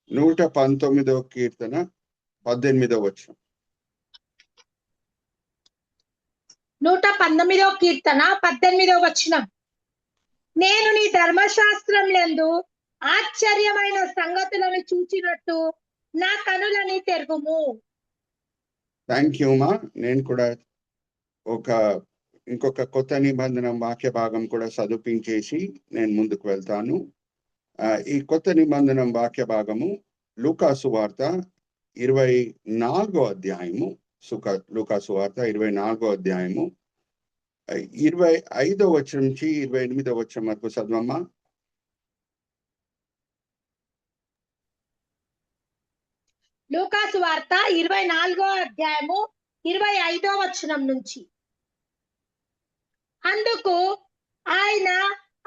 119వ కీర్తన 18వ వచనం. 119వ కీర్తన 18వ వచనం. నేను నీ ధర్మశాస్త్రములందు ఆశ్చర్యమైన సంగతులను చూచినట్టు నా కనులని తెరువుము. థ్యాంక్ యూ మా. నేను కూడా ఇంకొక కొత్త నిబంధన వాక్య భాగం కూడా చదివించేసి నేను ముందుకు వెళ్తాను. ఈ కొత్త నిబంధన వాక్య భాగము లూకా సువార్త 24వ అధ్యాయము. లూకా సువార్త 24వ అధ్యాయము 25వ వచనం నుంచి 28వ వచనం వరకు చదవమ్మా. లూకా సువార్త 24వ అధ్యాయము 25వ వచనం నుంచి. అందుకు ఆయన,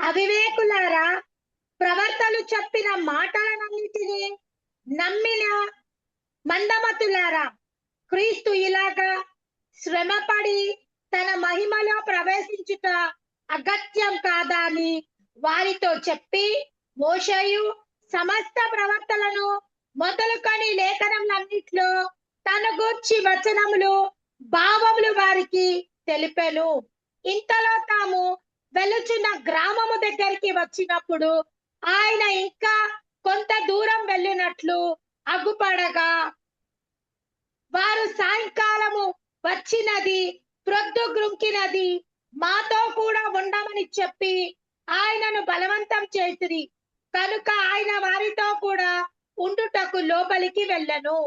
అవివేకులారా, ప్రవర్తలు చెప్పిన మాటలన్నిటినీ నమ్మిన మందమతులారా, క్రీస్తు ఇలాగా శ్రమపడి తన మహిమలో ప్రవేశించుట అగత్యం కాదా అని వారితో చెప్పి, మోషేయు సమస్త ప్రవర్తలను మొదలుకొని లేఖనములన్నిట్లో తన గూర్చి వచనములు భావములు వారికి తెలిపెను. ఇంతలో తాము వెలుచున్న గ్రామము దగ్గరికి వచ్చినప్పుడు ఆయన ఇంకా కొంత దూరం వెళ్ళినట్లు అగుపడగా, వారు సాయంకాలము వచ్చినది, ప్రొద్దు గ్రుంకినది, మాతో కూడా ఉండమని చెప్పి ఆయనను బలవంతం చేసిరి. కనుక ఆయన వారితో కూడా ఉండుటకు లోపలికి వెళ్ళను.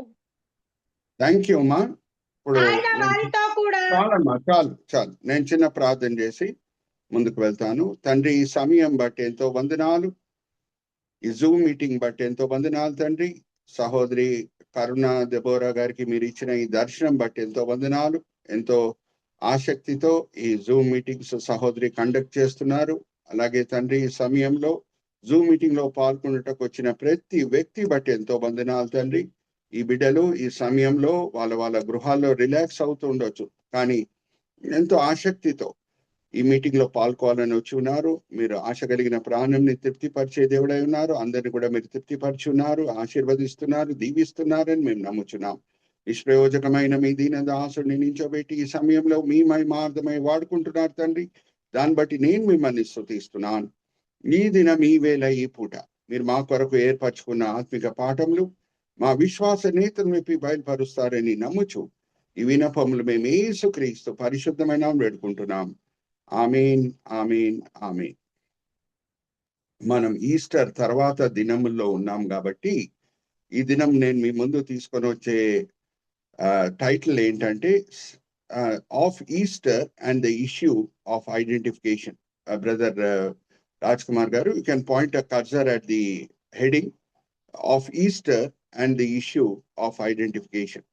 థ్యాంక్ యూ అమ్మా. ఆయన వారితో కూడా చాలు. నేను చిన్న ప్రార్థన చేసి ముందుకు వెళ్తాను. తండ్రి, ఈ సమయం బట్టి ఎంతో వందనాలు. ఈ జూమ్ మీటింగ్ బట్టి ఎంతో వందనాలు తండ్రి. సహోదరి కరుణ దెబోరా గారికి మీరు ఇచ్చిన ఈ దర్శనం బట్టి ఎంతో వందనాలు. ఎంతో ఆసక్తితో ఈ జూమ్ మీటింగ్స్ సహోదరి కండక్ట్ చేస్తున్నారు. అలాగే తండ్రి, ఈ సమయంలో జూమ్ మీటింగ్ లో పాల్గొనటకు వచ్చిన ప్రతి వ్యక్తి బట్టి ఎంతో వందనాలు తండ్రి. ఈ బిడ్డలు ఈ సమయంలో వాళ్ళ గృహాల్లో రిలాక్స్ అవుతూ ఉండొచ్చు, కానీ ఎంతో ఆసక్తితో ఈ మీటింగ్ లో పాల్గొనాలని వచ్చి ఉన్నారు. మీరు ఆశ కలిగిన ప్రాణంని తృప్తిపరిచే దేవుడై ఉన్నారు. అందరినీ కూడా మీరు తృప్తిపరిచి ఉన్నారు, ఆశీర్వదిస్తున్నారు, దీవిస్తున్నారని మేము నమ్ముచున్నాం. నిష్ప్రయోజకమైన మీ దీన దాసుడిని నించోబెట్టి ఈ సమయంలో మీ మహిమార్థమై వాడుకుంటున్నారు తండ్రి. దాన్ని బట్టి నేను మిమ్మల్ని స్తుతిస్తున్నాను. ఈ దినం, ఈ వేళ, ఈ పూట మీరు మా కొరకు ఏర్పరచుకున్న ఆత్మిక పాఠములు మా విశ్వాస నేతను విప్పి బయలుపరుస్తారని నమ్ముచు ఈ వినపములు మేము యేసుక్రీస్తు పరిశుద్ధమైన వేడుకుంటున్నాం. ఆమేన్, ఆమేన్, ఆమేన్. మనం ఈస్టర్ తర్వాత దినముల్లో ఉన్నాం కాబట్టి ఈ దినం నేను మీ ముందు తీసుకొని వచ్చే టైటిల్ ఏంటంటే of Easter and the issue of identification. Brother Raj Kumar గారు, you can point a cursor at the heading of Easter and the issue of identification.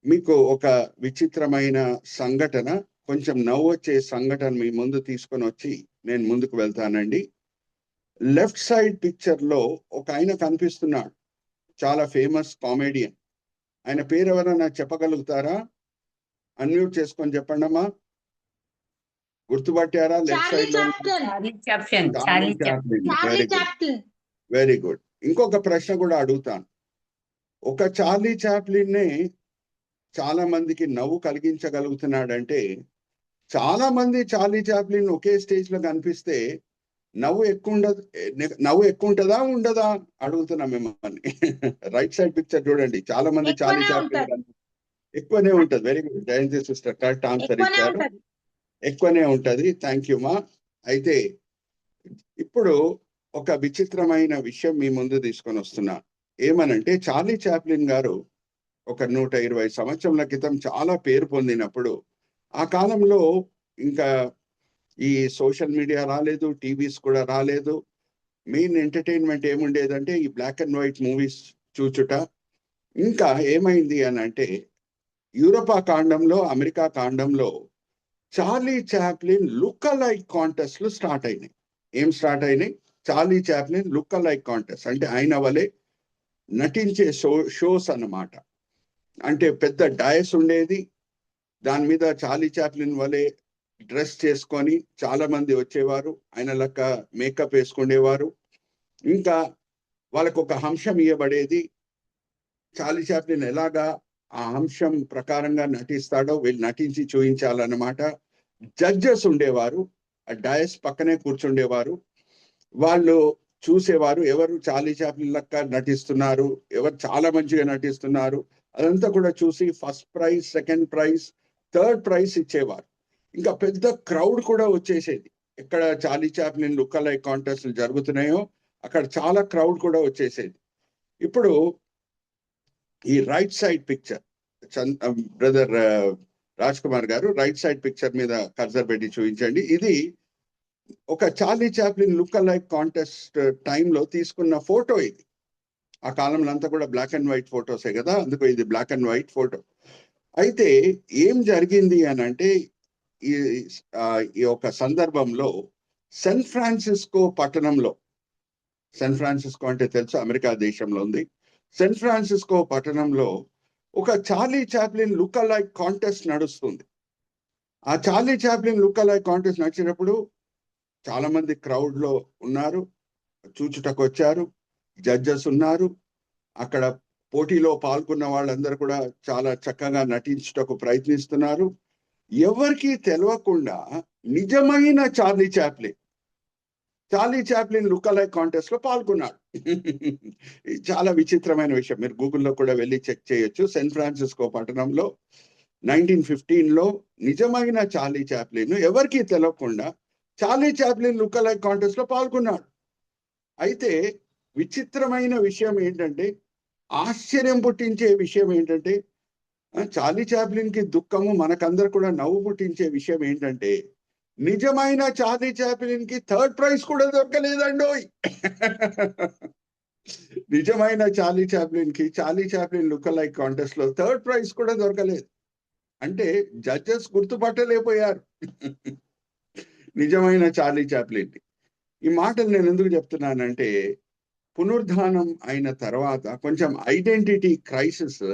మీకు ఒక విచిత్రమైన సంఘటన, కొంచెం నవ్వొచ్చే సంఘటన మీ ముందు తీసుకొని వచ్చి నేను ముందుకు వెళ్తానండి. లెఫ్ట్ సైడ్ పిక్చర్ లో ఒక ఆయన కనిపిస్తున్నాడు, చాలా ఫేమస్ కామెడియన్. ఆయన పేరు ఎవరైనా చెప్పగలుగుతారా? అన్మ్యూట్ చేసుకొని చెప్పండి అమ్మా. గుర్తుపట్టారా? లెఫ్ట్ సైడ్ లో వెరీ గుడ్. ఇంకొక ప్రశ్న కూడా అడుగుతాను. ఒక చార్లీ చాప్లిన్ నే చాలా మందికి నవ్వు కలిగించగలుగుతున్నాడంటే, చాలా మంది చార్లీ చాప్లిన్ ఒకే స్టేజ్ లో కనిపిస్తే నవ్వు ఎక్కువ ఉంటుందా ఉండదా అడుగుతున్నా మిమ్మల్ని. రైట్ సైడ్ పిక్చర్ చూడండి, చాలా మంది చార్లీ చాప్లిన్ ఎక్కువనే ఉంటది. వెరీ గుడ్ జయంతి సిస్టర్, కరెక్ట్ ఆన్సర్ ఇచ్చారు. ఎక్కువనే ఉంటది. థ్యాంక్ యూ మా. అయితే ఇప్పుడు ఒక విచిత్రమైన విషయం మీ ముందు తీసుకొని వస్తున్నా. ఏమనంటే, చార్లీ చాప్లిన్ గారు ఒక 120 సంవత్సరాల క్రితం చాలా పేరు పొందినప్పుడు, ఆ కాలంలో ఇంకా ఈ సోషల్ మీడియా రాలేదు, టీవీస్ కూడా రాలేదు. మెయిన్ ఎంటర్టైన్మెంట్ ఏముండేదంటే ఈ బ్లాక్ అండ్ వైట్ మూవీస్ చూచుట. ఇంకా ఏమైంది అని అంటే, యూరోపా ఖండంలో, అమెరికా ఖండంలో చార్లీ చాప్లిన్ లుక్ అలైక్ కాంటెస్ట్లు స్టార్ట్ అయినాయి. ఏం స్టార్ట్ అయినాయి? Charlie Chaplin look alike contest, అంటే ఆయన వలె నటించే షోస్ అన్నమాట. అంటే పెద్ద డయస్ ఉండేది, దాని మీద చార్లీ చాప్లిన్ వలె డ్రెస్ చేసుకొని చాలా మంది వచ్చేవారు. ఆయన లెక్క మేకప్ వేసుకునేవారు. ఇంకా వాళ్ళకు ఒక అంశం ఇవ్వబడేది. చార్లీ చాప్లిన్ ఎలాగా ఆ అంశం ప్రకారంగా నటిస్తాడో వీళ్ళు నటించి చూపించాలన్నమాట. జడ్జెస్ ఉండేవారు, ఆ డయస్ పక్కనే కూర్చుండేవారు. వాళ్ళు చూసేవారు ఎవరు చార్లీ చాప్లిన్ లెక్క నటిస్తున్నారు, ఎవరు చాలా మంచిగా నటిస్తున్నారు, అదంతా కూడా చూసి first prize, second prize, third prize ఇచ్చేవారు. ఇంకా పెద్ద క్రౌడ్ కూడా వచ్చేసేది. ఎక్కడ చార్లీ చాప్లిన్ లుక్ అలైక్ కాంటెస్ట్లు జరుగుతున్నాయో అక్కడ చాలా క్రౌడ్ కూడా వచ్చేసేది. ఇప్పుడు ఈ right side picture brother Raj Kumar గారు రైట్ సైడ్ పిక్చర్ మీద కర్సర్ పెట్టి చూపించండి. ఇది ఒక Charlie Chaplin look alike contest టైంలో తీసుకున్న ఫోటో ఇది. ఆ కాలంలో అంతా కూడా బ్లాక్ అండ్ వైట్ ఫోటోసే కదా, అందుకు ఇది బ్లాక్ అండ్ వైట్ ఫోటో. అయితే ఏం జరిగింది అని అంటే ఈ ఒక సందర్భంలో శాన్ ఫ్రాన్సిస్కో పట్టణంలో, శాన్ ఫ్రాన్సిస్కో అంటే తెలుసు అమెరికా దేశంలో ఉంది, శాన్ ఫ్రాన్సిస్కో పట్టణంలో ఒక Charlie Chaplin look alike contest నడుస్తుంది. ఆ Charlie Chaplin look alike contest నడిచినప్పుడు చాలా మంది క్రౌడ్ లో ఉన్నారు, చూచుటకు వచ్చారు, జడ్జెస్ ఉన్నారు. అక్కడ పోటీలో పాల్గొన్న వాళ్ళందరూ కూడా చాలా చక్కగా నటించుటకు ప్రయత్నిస్తున్నారు. ఎవరికి తెలియకుండా నిజమైన Charlie Chaplin look alike contest లో పాల్గొన్నాడు. చాలా విచిత్రమైన విషయం, మీరు గూగుల్లో కూడా వెళ్ళి చెక్ చేయొచ్చు. శాన్ ఫ్రాన్సిస్కో పట్టణంలో 1915లో నిజమైన చార్లీ చాప్లిన్ ఎవరికి తెలియకుండా Charlie Chaplin look alike contest లో పాల్గొన్నాడు. అయితే విచిత్రమైన విషయం ఏంటంటే, ఆశ్చర్యం పుట్టించే విషయం ఏంటంటే, చార్లీ చాప్లిన్ కి దుఃఖము, మనకందరు కూడా నవ్వు పుట్టించే విషయం ఏంటంటే, నిజమైన చార్లీ చాప్లిన్ కి థర్డ్ ప్రైజ్ కూడా దొరకలేదండోయ్. నిజమైన Charlie Chaplin look alike contest లో థర్డ్ ప్రైజ్ కూడా దొరకలేదు. అంటే జడ్జెస్ గుర్తుపట్టలేకపోయారు నిజమైన చార్లీ చాప్లిన్. ఈ మాటలు నేను ఎందుకు చెప్తున్నానంటే, పునరుద్ధానం అయిన తర్వాత కొంచెం ఐడెంటిటీ క్రైసిస్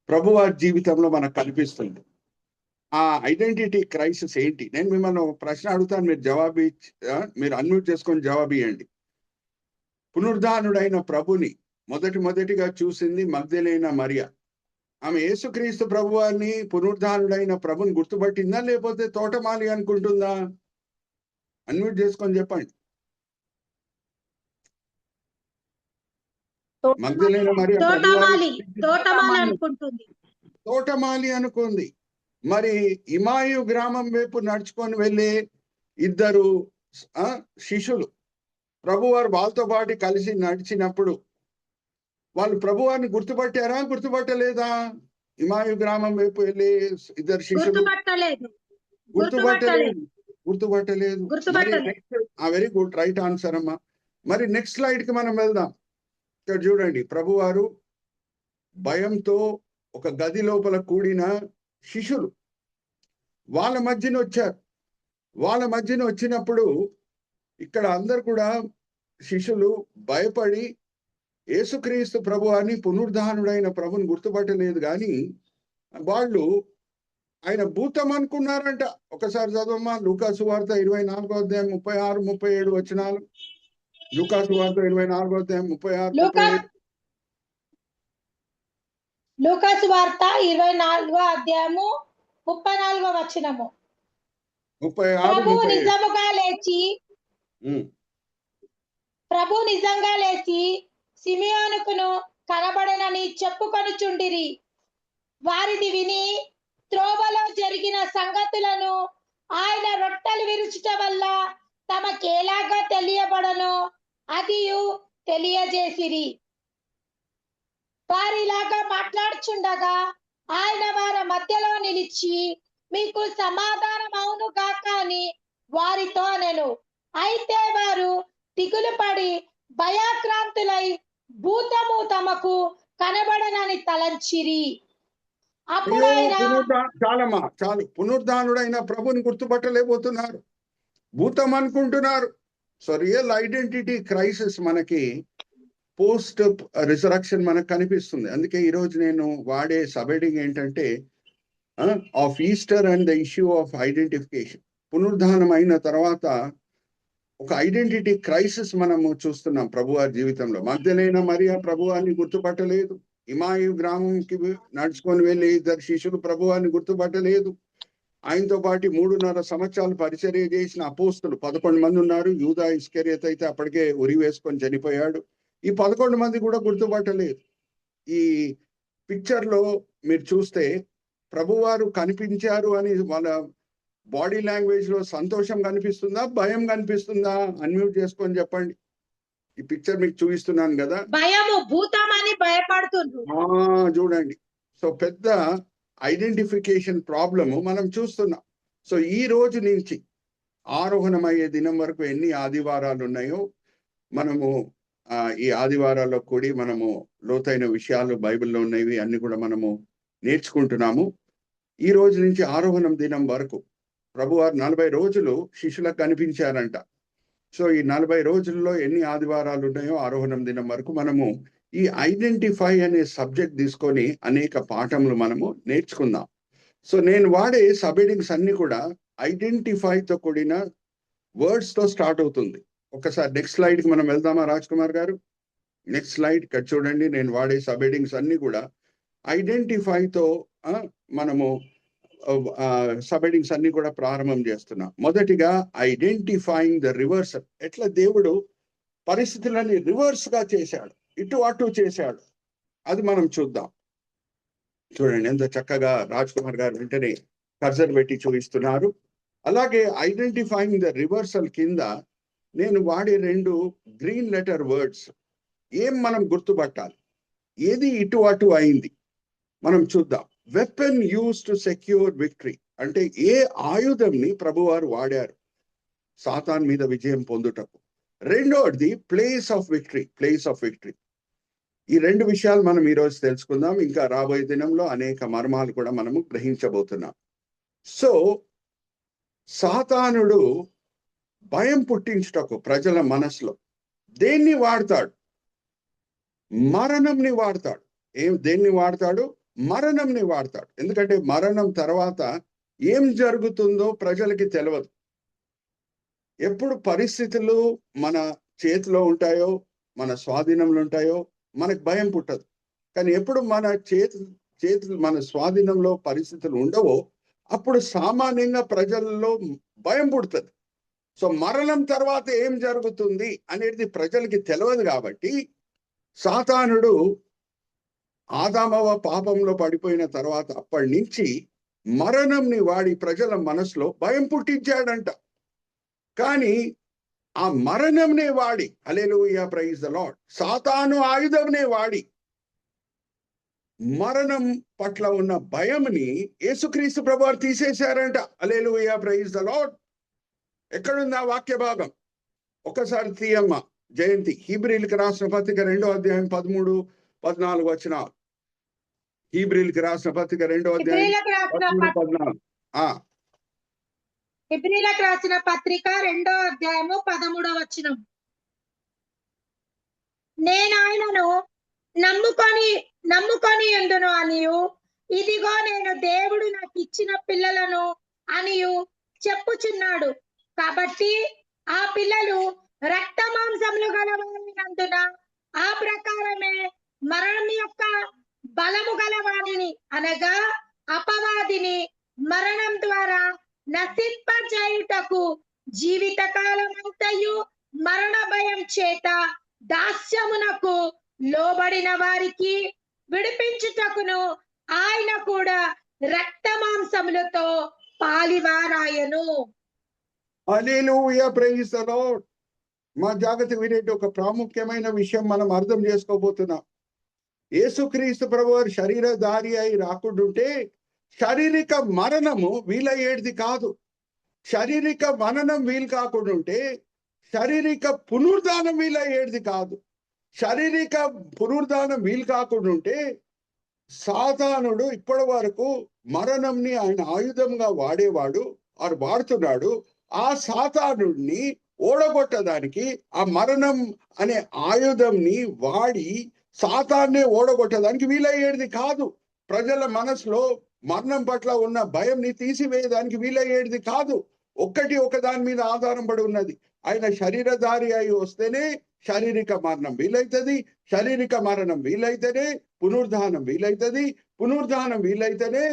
ప్రభువారి జీవితంలో మనకు కనిపిస్తుంది. ఆ ఐడెంటిటీ క్రైసిస్ ఏంటి? నేను మిమ్మల్ని ఒక ప్రశ్న అడుగుతాను, మీరు అన్మ్యూట్ చేసుకొని జవాబు ఇవ్వండి. పునరుద్ధానుడైన ప్రభుని మొదటిగా చూసింది మగ్దలేన మరియ. ఆమె యేసుక్రీస్తు ప్రభువారిని, పునరుద్ధానుడైన ప్రభుని గుర్తుపట్టిందా, లేకపోతే తోటమాలి అనుకుంటుందా? అన్మ్యూట్ చేసుకొని చెప్పండి. మగ్దలేన మరియ తోటమాలి అనుకుంది. మరి ఇమాయు గ్రామం వైపు నడుచుకొని వెళ్ళే ఇద్దరు శిష్యులు ప్రభువారు వాళ్ళతో పాటు కలిసి నడిచినప్పుడు వాళ్ళు ప్రభువారిని గుర్తుపట్టారా, గుర్తుపట్టలేదా? ఇమాయు గ్రామం వైపు వెళ్ళే ఇద్దరు శిష్యులు గుర్తుపట్టలేదు. వెరీ గుడ్, రైట్ ఆన్సర్ అమ్మా. మరి నెక్స్ట్ స్లైడ్ కి మనం వెళ్దాం. ఇక్కడ చూడండి, ప్రభువారు భయంతో ఒక గది లోపల కూడిన శిష్యులు వాళ్ళ మధ్యన వచ్చారు. వాళ్ళ మధ్యన వచ్చినప్పుడు ఇక్కడ అందరు కూడా శిష్యులు భయపడి యేసుక్రీస్తు ప్రభువాని, పునరుద్ధానుడైన ప్రభుని గుర్తుపట్టలేదు, కానీ వాళ్ళు ఆయన భూతం అనుకున్నారంట. ఒకసారి చదవమ్మా, లూకాసు వార్త 24వ అధ్యాయం 36, 37 వచనాలు. లూకాసు వార్త 24వ అధ్యాయం 36, 37. లూకాసు వార్త 24వ అధ్యాయము 34వ వచనము. 36, 37. ప్రభు నిజంగా లేచి సిమియోనుకును కనబడనని చెప్పుకొనుచుండిరి. వారిది విని త్రోవలో జరిగిన సంగతులను, ఆయన రొట్టెలు విరుచుట వల్ల తమకేలాగా తెలియబడనో అదియు తెలియజేసిరి. వారిలాగా మాట్లాడుచుండగా ఆయన వారి మధ్యలో నిలిచి, మీకు సమాధానం అవును గాక అని వారితో అనెను. అయితే వారు దిగులు పడి భయాక్రాంతులై భూతము తమకు కనబడనని తలంచిరి. అప్పుడు ఆయన చాలు, పునరుద్ధానుడైన ప్రభుని గుర్తుపట్టలేకపోతున్నారు, భూతం అనుకుంటున్నారు. సో రియల్ ఐడెంటిటీ క్రైసిస్ మనకి పోస్ట్ రిజరక్షన్ మనకు కనిపిస్తుంది. అందుకే ఈరోజు నేను వాడే సబ్-హెడింగ్ ఏంటంటే, of Easter and the issue of identification. పునరుద్ధానం అయిన తర్వాత ఒక ఐడెంటిటీ క్రైసిస్ మనము చూస్తున్నాం ప్రభువారి జీవితంలో. మగ్దలేన మరియ ప్రభువాన్ని గుర్తుపట్టలేదు. ఇమాయు గ్రామంకి నడుచుకొని వెళ్ళి ఇద్దరు శిష్యులు ప్రభువాన్ని గుర్తుపట్టలేదు. ఆయనతో పాటు 3.5 సంవత్సరాలు పరిచర్య చేసిన అపోస్తులు 11 మంది ఉన్నారు. యూదా ఇస్కరియోతు అయితే అప్పటికే ఉరి వేసుకొని చనిపోయాడు. ఈ 11 మంది కూడా గుర్తుపట్టలేదు. ఈ పిక్చర్ లో మీరు చూస్తే ప్రభువారు కనిపించారు అని వాళ్ళ బాడీ లాంగ్వేజ్ లో సంతోషం కనిపిస్తుందా, భయం కనిపిస్తుందా? అన్మ్యూట్ చేసుకొని చెప్పండి. ఈ పిక్చర్ మీకు చూపిస్తున్నాను కదా. భయము, భూతమని భయపడుతుండ్రు. చూడండి. సో పెద్ద ఐడెంటిఫికేషన్ ప్రాబ్లము మనం చూస్తున్నాం. సో ఈ రోజు నుంచి ఆరోహణమయ్యే దినం వరకు ఎన్ని ఆదివారాలు ఉన్నాయో మనము ఈ ఆదివారాల్లో కూడి మనము లోతైన విషయాలు బైబిల్లో ఉన్నవి అన్ని కూడా మనము నేర్చుకుంటున్నాము. ఈ రోజు నుంచి ఆరోహణం దినం వరకు ప్రభువారు 40 రోజులు శిష్యులకు కనిపించారంట. సో ఈ 40 రోజుల్లో ఎన్ని ఆదివారాలు ఉన్నాయో ఆరోహణం దినం వరకు మనము ఈ ఐడెంటిఫై అనే సబ్జెక్ట్ తీసుకొని అనేక పాఠములు మనము నేర్చుకుందాం. సో నేను వాడే సబ్హెడింగ్స్ అన్ని కూడా ఐడెంటిఫైతో కూడిన వర్డ్స్ తో స్టార్ట్ అవుతుంది. ఒకసారి నెక్స్ట్ స్లైడ్ కి మనం వెళ్దామా రాజ్ కుమార్ గారు? నెక్స్ట్ స్లైడ్ ఇక్కడ చూడండి. నేను వాడే సబ్హెడింగ్స్ అన్ని కూడా ఐడెంటిఫైతో మనము సబ్హెడింగ్స్ అన్ని కూడా ప్రారంభం చేస్తున్నాం. మొదటిగా ఐడెంటిఫైయింగ్ ద రివర్సల్. ఎట్లా దేవుడు పరిస్థితులని రివర్స్ గా చేశాడు, ఇటు అటు చేశాడు, అది మనం చూద్దాం. చూడండి ఎంత చక్కగా రాజ్ కుమార్ గారు వెంటనే కర్సర్ పెట్టి చూపిస్తున్నారు. అలాగే ఐడెంటిఫైయింగ్ ద రివర్సల్ కింద నేను వాడే 2 గ్రీన్ లెటర్ వర్డ్స్. ఏం మనం గుర్తుపట్టాలి, ఏది ఇటు అటు అయింది మనం చూద్దాం. Weapon use to secure victory, అంటే ఏ ఆయుధంని ప్రభువారు వాడారు సాతాన్ మీద విజయం పొందుటకు. రెండోది place of victory, place of victory. ఈ 2 విషయాలు మనం ఈరోజు తెలుసుకుందాం. ఇంకా రాబోయే దినంలో అనేక మర్మాలు కూడా మనము గ్రహించబోతున్నాం. సో సాతానుడు భయం పుట్టించుటకు ప్రజల మనసులో దేన్ని వాడతాడు? మరణంని వాడతాడు. దేన్ని వాడతాడు? మరణంని వాడతాడు. ఎందుకంటే మరణం తర్వాత ఏం జరుగుతుందో ప్రజలకి తెలియదు. ఎప్పుడు పరిస్థితులు మన చేతిలో ఉంటాయో, మన స్వాధీనంలో ఉంటాయో మనకు భయం పుట్టదు. కానీ ఎప్పుడు మన చేతులు మన స్వాధీనంలో పరిస్థితులు ఉండవో అప్పుడు సామాన్యంగా ప్రజల్లో భయం పుడుతుంది. సో మరణం తర్వాత ఏం జరుగుతుంది అనేది ప్రజలకి తెలియదు. కాబట్టి సాతానుడు ఆదామవ పాపంలో పడిపోయిన తర్వాత అప్పటి నుంచి మరణంని వాడి ప్రజల మనసులో భయం పుట్టించాడంట. కానీ ఆ మరణంనే వాడి, హల్లెలూయా ప్రైజ్ ద లార్డ్, సాతాను ఆయుధంనే వాడి మరణం పట్ల ఉన్న భయంని యేసుక్రీస్తు ప్రభువారు తీసేశారంట. Hallelujah praise the Lord. ఎక్కడుంది ఆ వాక్య భాగం? ఒకసారి తీయమ్మ జయంతి. హీబ్రీలకు రాసిన పత్రిక 2వ అధ్యాయం 13-14 వచనాలు. హీబ్రీలకు రాసిన పత్రిక 2వ అధ్యాయం 13-14. హెబ్రీలకు రాసిన పత్రిక 2వ అధ్యాయము 13వ వచనం. నేను ఆయనను నమ్ముకొని ఉండును అనియు, ఇదిగో నేను దేవుడు నాకు ఇచ్చిన పిల్లలను అనియు చెప్పుచున్నాడు. కాబట్టి ఆ పిల్లలు రక్త మాంసములు గలవారినందున ఆ ప్రకారమే మరణం యొక్క బలము గలవారిని, అనగా అపవాదిని మరణం ద్వారా నశింపజేయుటకు జీవిత కాలమంతయు మరణ భయం చేత దాస్యమునకు లోబడిన వారికి విడిపించుటకును ఆయన కూడా రక్త మాంసములతో పాలివారాయను. Hallelujah praise the Lord. మా జాగ్రత్త వినేటి ఒక ప్రాముఖ్యమైన విషయం మనం అర్థం చేసుకోబోతున్నాం. యేసుక్రీస్తు ప్రభువారు శరీరధారి అయి రాకుండుంటే శారీరక మరణము వీలయ్యేది కాదు. శారీరక మరణం వీలు కాకుండా ఉంటే శారీరక పునరుద్ధానం వీలయ్యేది కాదు. శారీరక పునరుద్ధానం వీలు కాకుండా ఉంటే సాతానుడు ఇప్పటి వరకు మరణంని ఆయన ఆయుధంగా వాడేవాడు, వాడుతున్నాడు. ఆ సాతానుడిని ఓడగొట్టడానికి ఆ మరణం అనే ఆయుధంని వాడి సాతాన్నే ఓడగొట్టడానికి వీలయ్యేది కాదు. ప్రజల మనసులో మరణం పట్ల ఉన్న భయంని తీసివేయడానికి వీలయ్యేది కాదు. ఒక్కటి ఒక దాని మీద ఆధారం పడి ఉన్నది. ఆయన శరీరధారి అయి వస్తేనే శారీరక మరణం వీలైతుంది, శారీరక మరణం వీలైతేనే పునరుద్ధానం వీలైతుంది, పునరుద్ధానం వీలైతేనే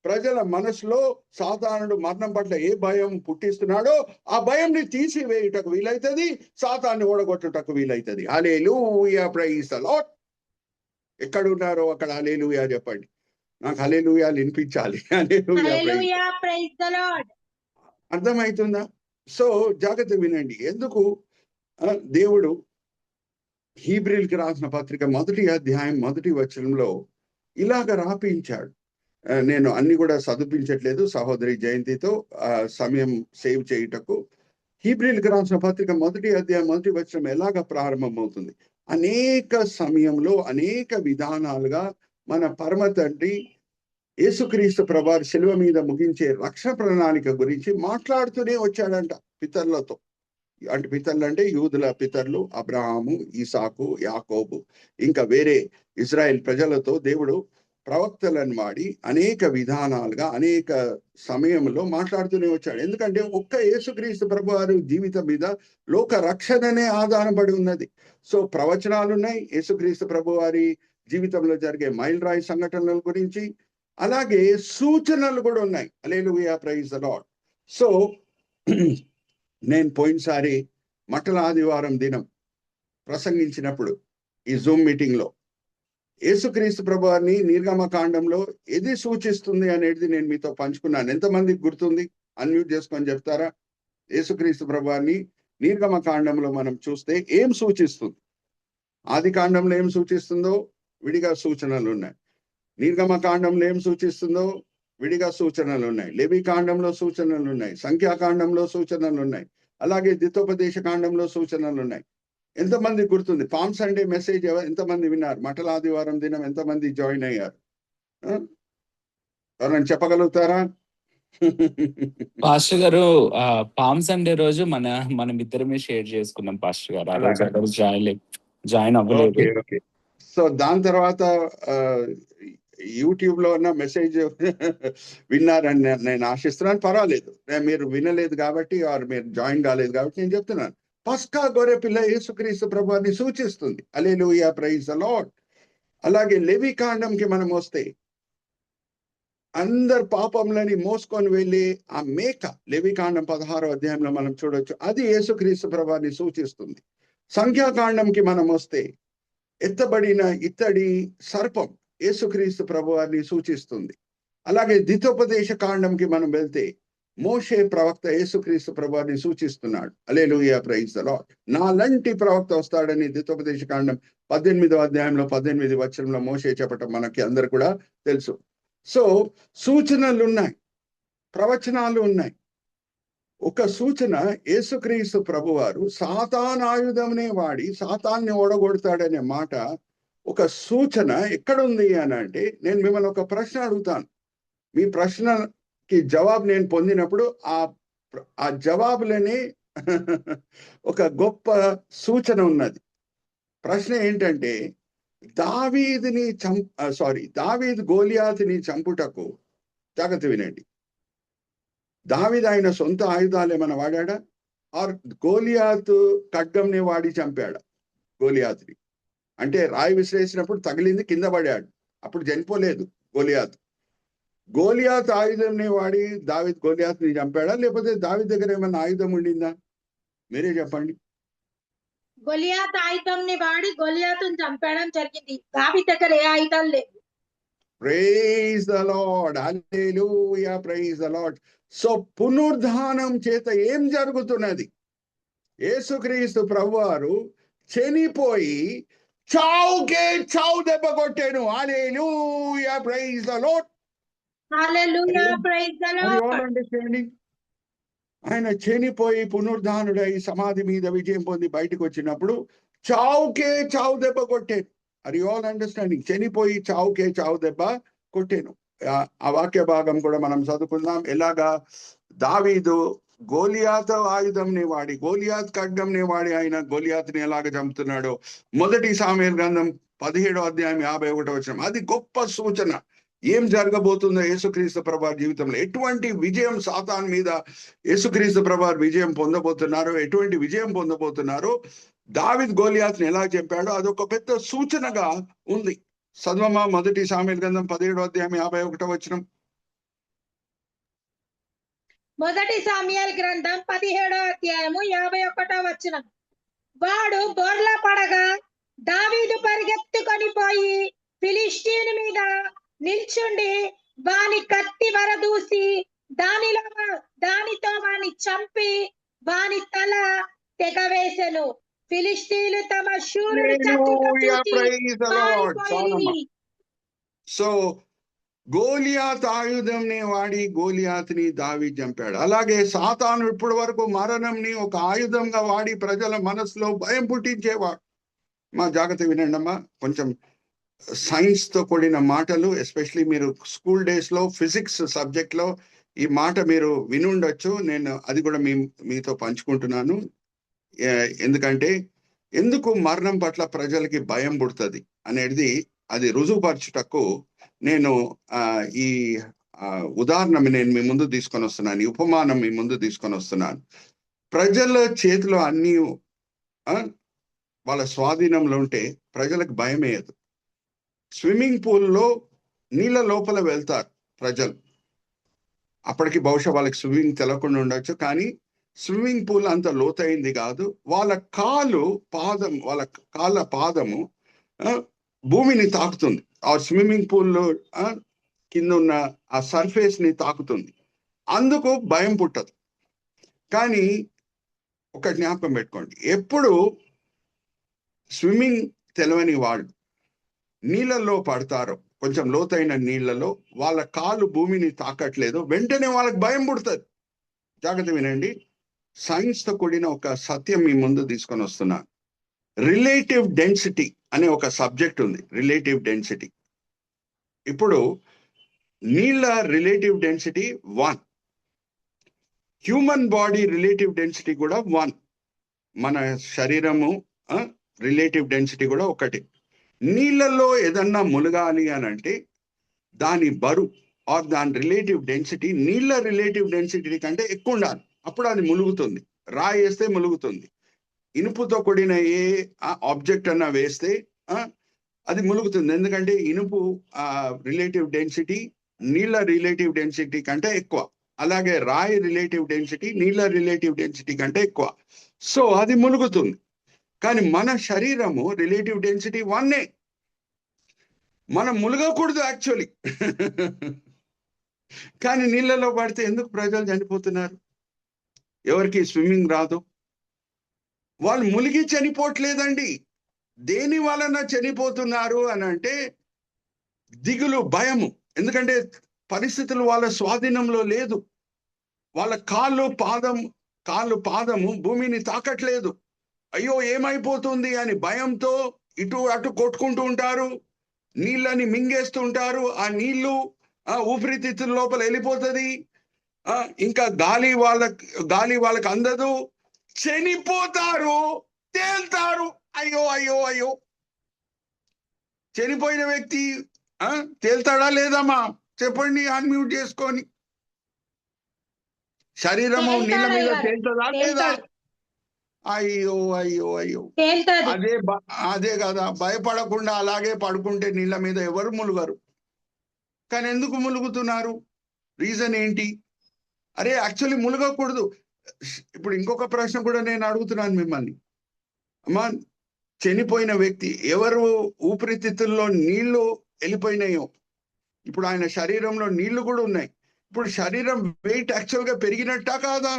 ప్రజల మనసులో సాతానుడు మరణం పట్ల ఏ భయం పుట్టిస్తున్నాడో ఆ భయంని తీసివేయుటకు వీలైతుంది, సాతాన్ని ఓడగొట్టుటకు వీలైతుంది. Hallelujah, praise the Lord. ఎక్కడున్నారో అక్కడ హల్లెలూయా చెప్పండి. నాకు హల్లెలూయాలు వినిపించాలి. Hallelujah, praise the Lord. అర్థమవుతుందా? సో జాగ్రత్త వినండి. ఎందుకు దేవుడు హీబ్రీయులకు రాసిన పత్రిక 1వ అధ్యాయం 1వ వచనంలో ఇలాగ రాపించాడు. నేను అన్ని కూడా చదివించట్లేదు సహోదరి జయంతితో సమయం సేవ్ చేయుటకు. హీబ్రీయులకు రాసిన పత్రిక 1వ అధ్యాయం 1వ వచనం ఎలాగ ప్రారంభమవుతుంది? అనేక సమయంలో అనేక విధానాలుగా మన పరమ తండ్రి యేసుక్రీస్తు ప్రభువారు శిలువ మీద ముగించే రక్షణ ప్రణాళిక గురించి మాట్లాడుతూనే వచ్చాడంట పితరులతో. అంటే పితరులు అంటే యూదుల పితరులు అబ్రహాము, ఇసాకు, యాకోబు, ఇంకా వేరే ఇజ్రాయెల్ ప్రజలతో దేవుడు ప్రవక్తలను వాడి అనేక విధానాలుగా అనేక సమయంలో మాట్లాడుతూనే వచ్చాడు. ఎందుకంటే ఒక్క యేసుక్రీస్తు ప్రభువారి జీవితం మీద లోక రక్షణనే ఆధారపడి ఉన్నది. సో ప్రవచనాలు ఉన్నాయి యేసుక్రీస్తు ప్రభువారి జీవితంలో జరిగే మైలురాయి సంఘటనల గురించి, అలాగే సూచనలు కూడా ఉన్నాయి. హల్లెలూయా, ప్రైజ్ ది లార్డ్. సో నేను పోయినసారి మట్టల ఆదివారం దినం ప్రసంగించినప్పుడు ఈ జూమ్ మీటింగ్ లో యేసుక్రీస్తు ప్రభువారిని నిర్గమకాండంలో ఏది సూచిస్తుంది అనేది నేను మీతో పంచుకున్నాను. ఎంతమందికి గుర్తుంది? అన్మ్యూట్ చేసుకొని చెప్తారా? యేసుక్రీస్తు ప్రభువారిని నిర్గమకాండంలో మనం చూస్తే ఏం సూచిస్తుంది? ఆది కాండంలో ఏం సూచిస్తుందో విడిగా సూచనలు ఉన్నాయి. నిర్గమకాండంలో ఏం సూచిస్తుందో విడిగా సూచనలు ఉన్నాయి. లేవి కాండంలో సూచనలు ఉన్నాయి, సంఖ్యాకాండంలో సూచనలు ఉన్నాయి, అలాగే ద్వితోపదేశ కాండంలో సూచనలు ఉన్నాయి. ఎంతమంది గుర్తుంది? పామ్ సండే మెసేజ్ ఎంతమంది విన్నారు? మట్టల ఆదివారం దినం ఎంతమంది జాయిన్ అయ్యారు? ఎవరైనా చెప్పగలుగుతారా? పాస్టర్ గారు పామ్ సండే రోజు మనం ఇద్దరమే షేర్ చేసుకున్నాం పాస్టర్ గారు. ఆ రోజు జాయిన్ అవ్వలేదు. సో దాని తర్వాత యూట్యూబ్ లో ఉన్న మెసేజ్ విన్నారని నేను ఆశిస్తున్నాను. పర్వాలేదు, మీరు వినలేదు కాబట్టి మీరు జాయిన్ కాలేదు కాబట్టి నేను చెప్తున్నాను. పస్కా గొర్రె పిల్ల యేసుక్రీస్తు ప్రభువారిని సూచిస్తుంది. హల్లెలూయా, ప్రైజ్ ది లార్డ్. అలాగే లేవి కాండంకి మనం వస్తే అందరు పాపంలని మోసుకొని వెళ్ళి ఆ మేక, లేవి కాండం 16వ అధ్యాయంలో మనం చూడొచ్చు, అది యేసుక్రీస్తు ప్రభువారిని సూచిస్తుంది. సంఖ్యాకాండంకి మనం వస్తే ఎత్తబడిన ఇత్తడి సర్పం యేసుక్రీస్తు ప్రభువారిని సూచిస్తుంది. అలాగే ద్వితోపదేశ కాండంకి మనం వెళ్తే మోషే ప్రవక్త యేసుక్రీస్తు ప్రభువారిని సూచిస్తున్నాడు. హల్లెలూయా, ప్రైజ్ ది లార్డ్. నాలాంటి ప్రవక్త వస్తాడని ద్వితోపదేశ కాండం 18వ అధ్యాయంలో 18వ వచనంలో మోషే చెప్పటం మనకి అందరు కూడా తెలుసు. సో సూచనలు ఉన్నాయి, ప్రవచనాలు ఉన్నాయి. ఒక సూచన, యేసుక్రీస్తు ప్రభువారు సాతానాయుధంనే వాడి సాతాన్ని ఓడగొడతాడనే మాట ఒక సూచన ఎక్కడుంది అని అంటే, నేను మిమ్మల్ని ఒక ప్రశ్న అడుగుతాను. మీ ప్రశ్నకి జవాబు నేను పొందినప్పుడు ఆ జవాబులని ఒక గొప్ప సూచన ఉన్నది. ప్రశ్న ఏంటంటే, దావీదు గోలియాతుని చంపుటకు, జాగ్రత్త వినండి, దావీదు ఆయన సొంత ఆయుధాలు ఏమైనా వాడా? ఆర్ గోలియాతు ఖడ్గంని వాడి చంపాడా గోలియాతుని? అంటే రాయి విసిరేసినప్పుడు తగిలింది, కింద పడాడు, అప్పుడు చనిపోలేదు గోలియాతు. గోలియాతు ఆయుధంని వాడి దావీదు గోలియాతుని చంపాడా, లేకపోతే దావీదు దగ్గర ఏమైనా ఆయుధం ఉండిందా? మీరే చెప్పండి. గొలియాత్ ఆయుధంని వాడి గొలియాతుని చంపడం జరిగింది. దావీదు దగ్గర ఏ ఆయుధాలు లేవు. Praise the lord, hallelujah, praise the lord. So పునరుద్ధానం చేత ఏం జరుగుతున్నది? యేసుక్రీస్తు ప్రభువారు చనిపోయి చావు దెబ్బ కొట్టాను. Hallelujah, praise the lord. Hallelujah, praise the Lord. ఆయన చనిపోయి పునరుద్ధానుడై సమాధి మీద విజయం పొంది బయటకు వచ్చినప్పుడు చావు దెబ్బ కొట్టాను. Are you all understanding? చనిపోయి చావు దెబ్బ కొట్టాను. ఆ వాక్య భాగం కూడా మనం చదువుకుందాం. ఎలాగా దావీదు గోలియాతు ఆయుధంని వాడి, గోలియాత్ ఖడ్గంని వాడి ఆయన గోలియాతుని ఎలాగ చంపుతున్నాడో 1 సామెయేలు గ్రంథం 17వ అధ్యాయం 51వ వచనం. అది గొప్ప సూచన. ఏం జరగబోతుందో యేసుక్రీస్తు ప్రభువారి జీవితంలో, ఎటువంటి విజయం సాతాన్ మీద యేసుక్రీస్తు ప్రభువారు విజయం పొందబోతున్నారు, ఎటువంటి విజయం పొందబోతున్నారు, దావీదు గోలియాతుని ఎలా చంపాడో అదొక పెద్ద సూచనగా ఉంది. చదవమా మొదటి సామెతల గ్రంథం 17వ అధ్యాయం 51వ వచనం. మొదటి సామ్యుయేలు గ్రంథం 17వ అధ్యాయము 51వ వచనం. వాడు బోర్ల పడగా దావీదు పరిగెత్తుకొని పోయి ఫిలిష్తీయుని మీద నిల్చుండి వాని కత్తి వరదూసి దానితో వాని చంపి వాని తల తెగవేసెను. ఫిలిష్తీయులు తమ శూరుని చచ్చుట చూచి పారిపోయిరి. సో గోలియాత్ ఆయుధంని వాడి గోలియాత్ని దావీదు చంపాడు. అలాగే సాతాను ఇప్పటి వరకు మరణంని ఒక ఆయుధంగా వాడి ప్రజల మనసులో భయం పుట్టించేవాడు. మా జాగ్రత్త వినండి అమ్మా, కొంచెం సైన్స్ తో కూడిన మాటలు, ఎస్పెషలీ మీరు స్కూల్ డేస్ లో ఫిజిక్స్ సబ్జెక్ట్ లో ఈ మాట మీరు వినుండొచ్చు. నేను అది కూడా మీతో పంచుకుంటున్నాను. ఎందుకంటే ఎందుకు మరణం పట్ల ప్రజలకి భయం పుడుతుంది అనేది అది రుజువుపరచుటకు నేను ఈ ఉదాహరణ నేను మీ ముందు తీసుకొని వస్తున్నాను, ఈ ఉపమానం మీ ముందు తీసుకొని వస్తున్నాను. ప్రజల చేతిలో అన్ని వాళ్ళ స్వాధీనంలో ఉంటే ప్రజలకు భయం వేయదు. స్విమ్మింగ్ పూల్లో నీళ్ళ లోపల వెళ్తారు ప్రజలు, అప్పటికి బహుశా వాళ్ళకి స్విమ్మింగ్ తెలకుండా ఉండొచ్చు, కానీ స్విమ్మింగ్ పూల్ అంత లోతైంది కాదు. వాళ్ళ కాళ్ళ పాదము భూమిని తాకుతుంది, ఆ స్విమ్మింగ్ పూల్లో కింద ఉన్న ఆ సర్ఫేస్ ని తాకుతుంది, అందుకు భయం పుట్టదు. కానీ ఒక జ్ఞాపకం పెట్టుకోండి, ఎప్పుడు స్విమ్మింగ్ తెలవని వాళ్ళు నీళ్ళల్లో పడతారో, కొంచెం లోతైన నీళ్లలో వాళ్ళ కాళ్ళు భూమిని తాకట్లేదు, వెంటనే వాళ్ళకి భయం పుడుతుంది. జాగ్రత్త వినండి, సైన్స్ తో కూడిన ఒక సత్యం మీ ముందు తీసుకొని వస్తున్నాను. రిలేటివ్ డెన్సిటీ అనే ఒక సబ్జెక్ట్ ఉంది, రిలేటివ్ డెన్సిటీ. ఇప్పుడు నీళ్ళ relative density 1, human body relative density కూడా 1, మన శరీరము రిలేటివ్ డెన్సిటీ కూడా 1. నీళ్ళల్లో ఏదన్నా మునగాలి అని అంటే దాని బరువు ఆర్ దాని రిలేటివ్ డెన్సిటీ నీళ్ళ రిలేటివ్ డెన్సిటీ కంటే ఎక్కువ ఉండాలి, అప్పుడు అది ములుగుతుంది. రాయి వేస్తే ములుగుతుంది, ఇనుపుతో కూడిన ఏ ఆబ్జెక్ట్ అన్నా వేస్తే అది ములుగుతుంది. ఎందుకంటే ఇనుపు రిలేటివ్ డెన్సిటీ నీళ్ళ రిలేటివ్ డెన్సిటీ కంటే ఎక్కువ, అలాగే రాయి రిలేటివ్ డెన్సిటీ నీళ్ళ రిలేటివ్ డెన్సిటీ కంటే ఎక్కువ, సో అది ములుగుతుంది. కానీ మన శరీరము రిలేటివ్ డెన్సిటీ 1. మనం ములగకూడదు యాక్చువల్లీ. కానీ నీళ్ళలో పడితే ఎందుకు ప్రజలు చనిపోతున్నారు? ఎవరికి స్విమ్మింగ్ రాదు, వాళ్ళు మునిగి చనిపోవట్లేదండి. దేని వలన చనిపోతున్నారు అని అంటే దిగులు, భయము. ఎందుకంటే పరిస్థితులు వాళ్ళ స్వాధీనంలో లేదు, వాళ్ళ కాళ్ళు పాదము భూమిని తాకట్లేదు. అయ్యో ఏమైపోతుంది అని భయంతో ఇటు అటు కొట్టుకుంటూ ఉంటారు, నీళ్ళని మింగేస్తూ ఉంటారు. ఆ నీళ్లు ఊపిరితిత్తుల లోపల వెళ్ళిపోతుంది, ఇంకా గాలి వాళ్ళకి అందదు, చనిపోతారు, తేల్తారు. అయ్యో అయ్యో అయ్యో, చనిపోయిన వ్యక్తి తేల్తాడా లేదమ్మా చెప్పండి, అన్మ్యూట్ చేసుకొని. శరీరము నీళ్ళ మీద తేల్తుందా లేదా? అయ్యో అయ్యో అయ్యో, అదే కదా. భయపడకుండా అలాగే పడుకుంటే నీళ్ళ మీద ఎవరు ములుగరు. కానీ ఎందుకు ములుగుతున్నారు? రీజన్ ఏంటి? అరే యాక్చువల్లీ ములగకూడదు. ఇప్పుడు ఇంకొక ప్రశ్న కూడా నేను అడుగుతున్నాను మిమ్మల్ని. అమ్మా, చనిపోయిన వ్యక్తి ఎవరు ఊపిరితిత్తుల్లో నీళ్లు వెళ్ళిపోయినాయో, ఇప్పుడు ఆయన శరీరంలో నీళ్లు కూడా ఉన్నాయి. ఇప్పుడు శరీరం వెయిట్ యాక్చువల్ గా పెరిగినట్టా కాదా?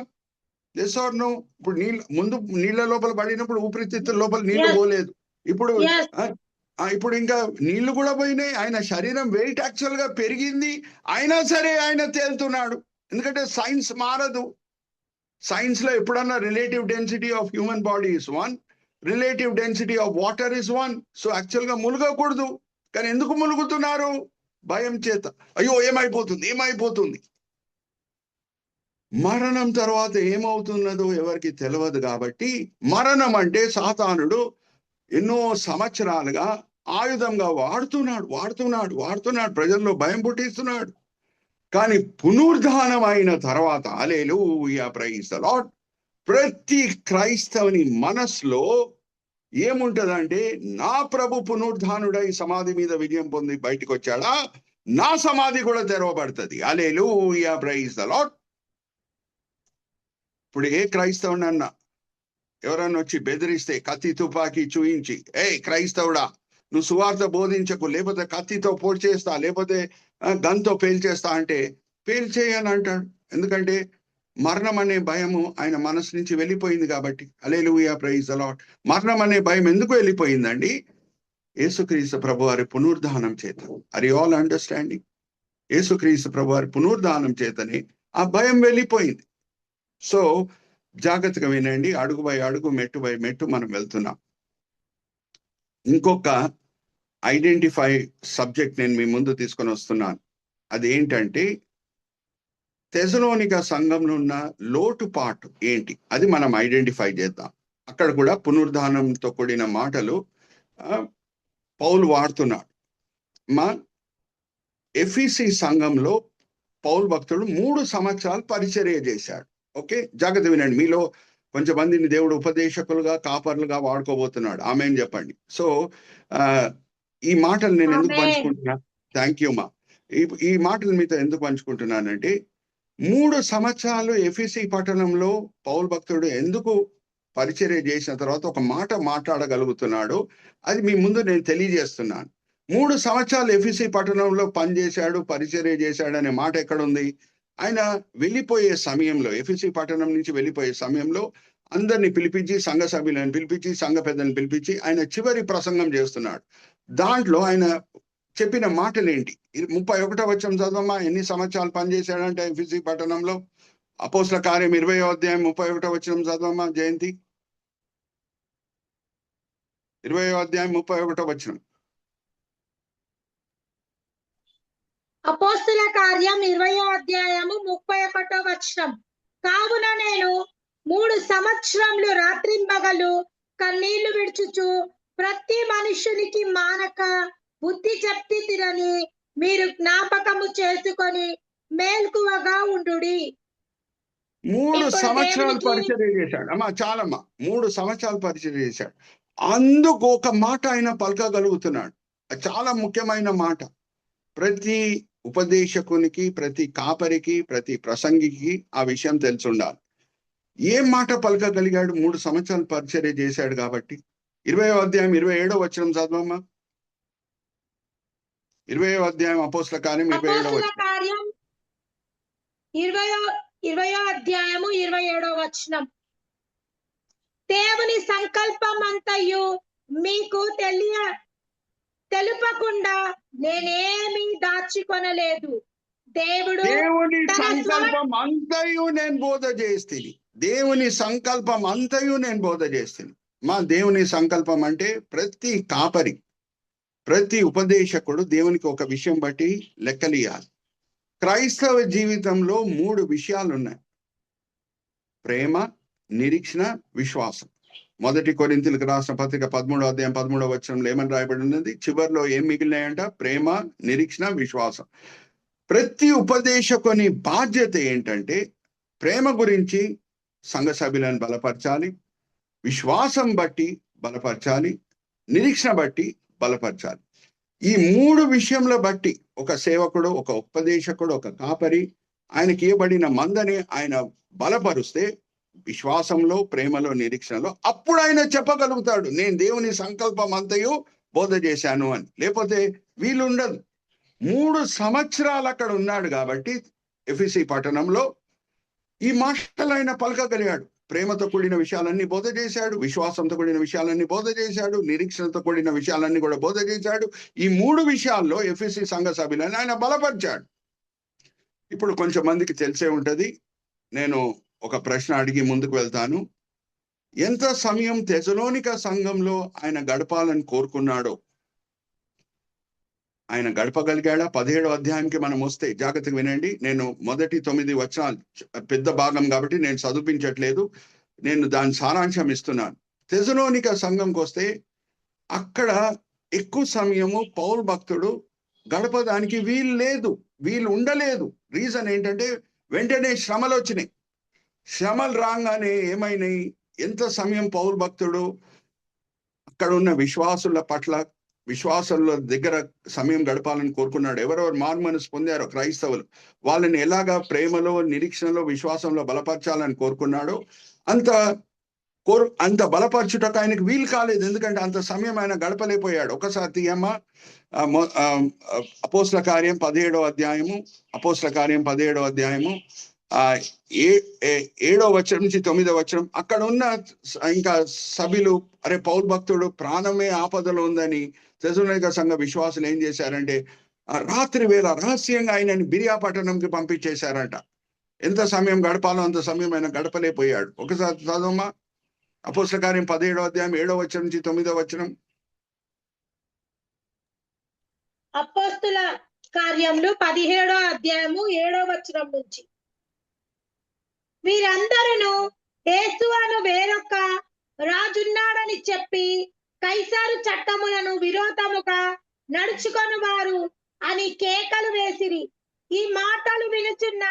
Yes or no? ఇప్పుడు ముందు నీళ్ళ లోపల పడినప్పుడు ఊపిరితిత్తుల లోపల నీళ్లు పోలేదు, ఇప్పుడు ఇంకా నీళ్లు కూడా పోయినాయి. ఆయన శరీరం వెయిట్ యాక్చువల్ గా పెరిగింది, అయినా సరే ఆయన తేలుతున్నాడు. ఎందుకంటే సైన్స్ మారదు. సైన్స్ లో ఎప్పుడన్నా relative density of human body is 1, relative density of water is 1. So actual గా ములగకూడదు, కానీ ఎందుకు ములుగుతున్నారు? భయం చేత. అయ్యో ఏమైపోతుంది. మరణం తర్వాత ఏమవుతున్నదో ఎవరికి తెలియదు. కాబట్టి మరణం అంటే సాతానుడు ఎన్నో సంవత్సరాలుగా ఆయుధంగా వాడుతున్నాడు ప్రజల్లో భయం పుట్టిస్తున్నాడు. కానీ పునరుద్ధానం అయిన తర్వాత హల్లెలూయా ప్రైజ్ ది లార్డ్, ప్రతి క్రైస్తవుని మనసులో ఏముంటదంటే, నా ప్రభు పునరుద్ధానుడై సమాధి మీద విజయం పొంది బయటకు వచ్చాడా, నా సమాధి కూడా తెరవబడుతుంది. Hallelujah praise the Lord. ఇప్పుడు ఏ క్రైస్తవునన్నా ఎవరన్నా వచ్చి బెదిరిస్తే, కత్తి తుపాకీ చూయించి, క్రైస్తవుడా నువ్వు సువార్త బోధించకు, లేకపోతే కత్తితో పోటు చేస్తా, లేకపోతే గన్తో పేల్చేస్తా అంటే పేల్చేయని అంటాడు. ఎందుకంటే మరణం అనే భయము ఆయన మనసు నుంచి వెళ్ళిపోయింది కాబట్టి. Hallelujah praise the lord. మరణం అనే భయం ఎందుకు వెళ్ళిపోయిందండి? యేసుక్రీస్తు ప్రభు వారి పునరుద్ధానం చేత. Are you all understanding? యేసుక్రీస్తు ప్రభు వారి పునరుద్ధానం చేతనే ఆ భయం వెళ్ళిపోయింది. సో జాగ్రత్తగా వినండి, అడుగు బై అడుగు, మెట్టు బై మెట్టు మనం వెళ్తున్నాం. ఇంకొక ఐడెంటిఫై సబ్జెక్ట్ నేను మీ ముందు తీసుకొని వస్తున్నాను. అదేంటంటే, తెసలోనిక సంఘంలో ఉన్న లోటుపాటు ఏంటి, అది మనం ఐడెంటిఫై చేద్దాం. అక్కడ కూడా పునరుద్ధానంతో కూడిన మాటలు పౌలు వాడుతున్నాడు. మా ఎఫీసీ సంఘంలో పౌలు భక్తుడు 3 సంవత్సరాలు పరిచర్య చేశాడు. ఓకే, జాగ్రత్త వినండి. మీలో కొంచెం మందిని దేవుడు ఉపదేశకులుగా, కాపర్లుగా వాడుకోబోతున్నాడు. ఆమేన్ చెప్పండి. సో ఈ మాటలు నేను ఎందుకు పంచుకుంటున్నా? థ్యాంక్ యూ మా. ఈ మాటలు మీతో ఎందుకు పంచుకుంటున్నానంటే, 3 సంవత్సరాలు ఎఫీసీ పట్టణంలో పౌలు భక్తుడు ఎందుకు పరిచర్య చేసిన తర్వాత ఒక మాట మాట్లాడగలుగుతున్నాడు, అది మీ ముందు నేను తెలియజేస్తున్నాను. 3 సంవత్సరాలు ఎఫీసీ పట్టణంలో పనిచేశాడు, పరిచర్య చేశాడు అనే మాట ఎక్కడుంది? ఆయన వెళ్ళిపోయే సమయంలో, ఎఫీసీ పట్టణం నుంచి వెళ్ళిపోయే సమయంలో అందరిని పిలిపించి, సంఘ సభ్యులను పిలిపించి, సంఘ పెద్దలను పిలిపించి ఆయన చివరి ప్రసంగం చేస్తున్నాడు. దాంట్లో ఆయన చెప్పిన మాటలు ఏంటి? 31వ వచనం చదవమ్మా. ఎన్ని సంవత్సరాలు పనిచేశాడంటే ఎఫీసీ పట్టణంలో? అపోస్తల కార్యం 20వ అధ్యాయం 31వ వచనం చదవమ్మా జయంతి. 20వ అధ్యాయం 31వ వచనం. అపోస్తల కార్యం 20వ అధ్యాయము 31వ వచనం. కావున నేను 3 సంవత్సరములు రాత్రింబగలు కన్నీళ్లు విడుచుచు ప్రతి మనుషునికి మానక బుద్ధి చెప్తి తిరని మీరు జ్ఞాపకము చేసుకొని మేల్కువగా ఉండుడి. 3 సంవత్సరాలు పరిచర్య చేశాడు అమ్మా. చాలమ్మా, 3 సంవత్సరాలు పరిచర్య చేశాడు. అందుకు ఒక మాట ఆయన పలకగలుగుతున్నాడు. చాలా ముఖ్యమైన మాట. ప్రతి ఉపదేశకునికి, ప్రతి కాపరికి, ప్రతి ప్రసంగికి ఆ విషయం తెలిసి ఉండాలి. ఏం మాట పలకగలిగాడు? 3 సంవత్సరాలు పరిచర్య చేశాడు కాబట్టి. 20వ అధ్యాయం 27వ వచనం చదవమ్మా. 20వ అధ్యాయం అపోస్తల కార్యం 27వ వచనం. 20వ అధ్యాయము 27వ వచనం. దేవుని సంకల్పం అంతయు మీకు తెలుపకుండా నేనేమి దాచుకొనలేదు. దేవుని సంకల్పం అంతయు నేను బోధ చేస్తుంది. దేవుని సంకల్పం అంతయు నేను బోధ చేస్తుంది. మా దేవుని సంకల్పం అంటే ప్రతి కాపరి, ప్రతి ఉపదేశకుడు దేవునికి ఒక విషయం బట్టి లెక్కలియాలి. క్రైస్తవ జీవితంలో 3 విషయాలు ఉన్నాయి: ప్రేమ, నిరీక్షణ, విశ్వాసం. 1 కొరింథీయులకు రాసిన పత్రిక 13వ అధ్యాయం 13వ వచనంలో ఏమని రాయబడి ఉన్నది? చివరిలో ఏం మిగిలినాయంట? ప్రేమ, నిరీక్షణ, విశ్వాసం. ప్రతి ఉపదేశకుని బాధ్యత ఏంటంటే, ప్రేమ గురించి సంఘ సభ్యులను బలపరచాలి, విశ్వాసం బట్టి బలపరచాలి, నిరీక్షణ బట్టి బలపరచాలి. ఈ 3 విషయంలో బట్టి ఒక సేవకుడు, ఒక ఉపదేశకుడు, ఒక కాపరి ఆయనకి ఇవ్వబడిన మందని ఆయన బలపరుస్తే, విశ్వాసంలో, ప్రేమలో, నిరీక్షణలో, అప్పుడు ఆయన చెప్పగలుగుతాడు నేను దేవుని సంకల్పం అంతయు బోధ చేశాను అని. లేకపోతే వీలు ఉండదు. 3 సంవత్సరాలు అక్కడ ఉన్నాడు కాబట్టి ఎఫీసీ పట్టణంలో ఈ మాటలు ఆయన పలకగలిగాడు. ప్రేమతో కూడిన విషయాలన్నీ బోధ చేశాడు, విశ్వాసంతో కూడిన విషయాలన్నీ బోధ చేశాడు, నిరీక్షణతో కూడిన విషయాలన్నీ కూడా బోధ చేశాడు. ఈ 3 విషయాల్లో ఎఫీసీ సంఘ సభ్యులను ఆయన బలపరిచాడు. ఇప్పుడు కొంచెం మందికి తెలిసే ఉంటది. నేను ఒక ప్రశ్న అడిగి ముందుకు వెళ్తాను. ఎంత సమయం తెసలోనిక సంఘంలో ఆయన గడపాలని కోరుకున్నాడో ఆయన గడపగలిగాడా? 17వ అధ్యాయానికి మనం వస్తే జాగ్రత్తగా వినండి. నేను మొదటి 9 వచనాలు పెద్ద భాగం కాబట్టి నేను చదివించట్లేదు, నేను దాని సారాంశం ఇస్తున్నాను. తెసలోనిక సంఘంకి వస్తే అక్కడ ఎక్కువ సమయము పౌలు భక్తుడు గడపడానికి వీలు ఉండలేదు. రీజన్ ఏంటంటే వెంటనే శ్రమలు వచ్చినాయి. శ్రమలు రాగానే ఏమైనాయి, ఎంత సమయం పౌలు భక్తుడు అక్కడ ఉన్న విశ్వాసుల దగ్గర సమయం గడపాలని కోరుకున్నాడు. ఎవరెవరు మారుమనసు పొందారో క్రైస్తవులు, వాళ్ళని ఎలాగా ప్రేమలో, నిరీక్షణలో, విశ్వాసంలో బలపరచాలని కోరుకున్నాడు. అంత బలపరచుటకు ఆయనకు వీలు కాలేదు. ఎందుకంటే అంత సమయం ఆయన గడపలేకపోయాడు. ఒకసారి తీయమ్మ అపోస్తల కార్యం 17వ అధ్యాయము, అపోస్తల కార్యం 17వ అధ్యాయము 7వ వచనం నుంచి 9వ వచనం. అక్కడ ఉన్న ఇంకా సభ్యులు, అరే పౌలు భక్తుడు ప్రాణమే ఆపదలో ఉందని తెస్సలోనిక సంఘ విశ్వాసులు ఏం చేశారంటే రాత్రి వేళ రహస్యంగా ఆయనని బిరియా పట్టణంకి పంపించేశారంట. ఎంత సమయం గడపాలో అంత సమయం ఆయన గడపలేకపోయాడు. ఒకసారి చదవమ్మా అపోస్తల కార్యం 17వ అధ్యాయం 7వ వచనం నుంచి 9వ వచనం. అపోస్తల కార్యములు 17వ అధ్యాయము 7వ వచనం నుంచి. వీరందరూ యేసు అను వేరొక రాజున్నాడని చెప్పి కైసారు చట్టములను విరోధముగా నడుచుకొని వారు అని కేకలు వేసిరి. ఈ మాటలు వినుచున్న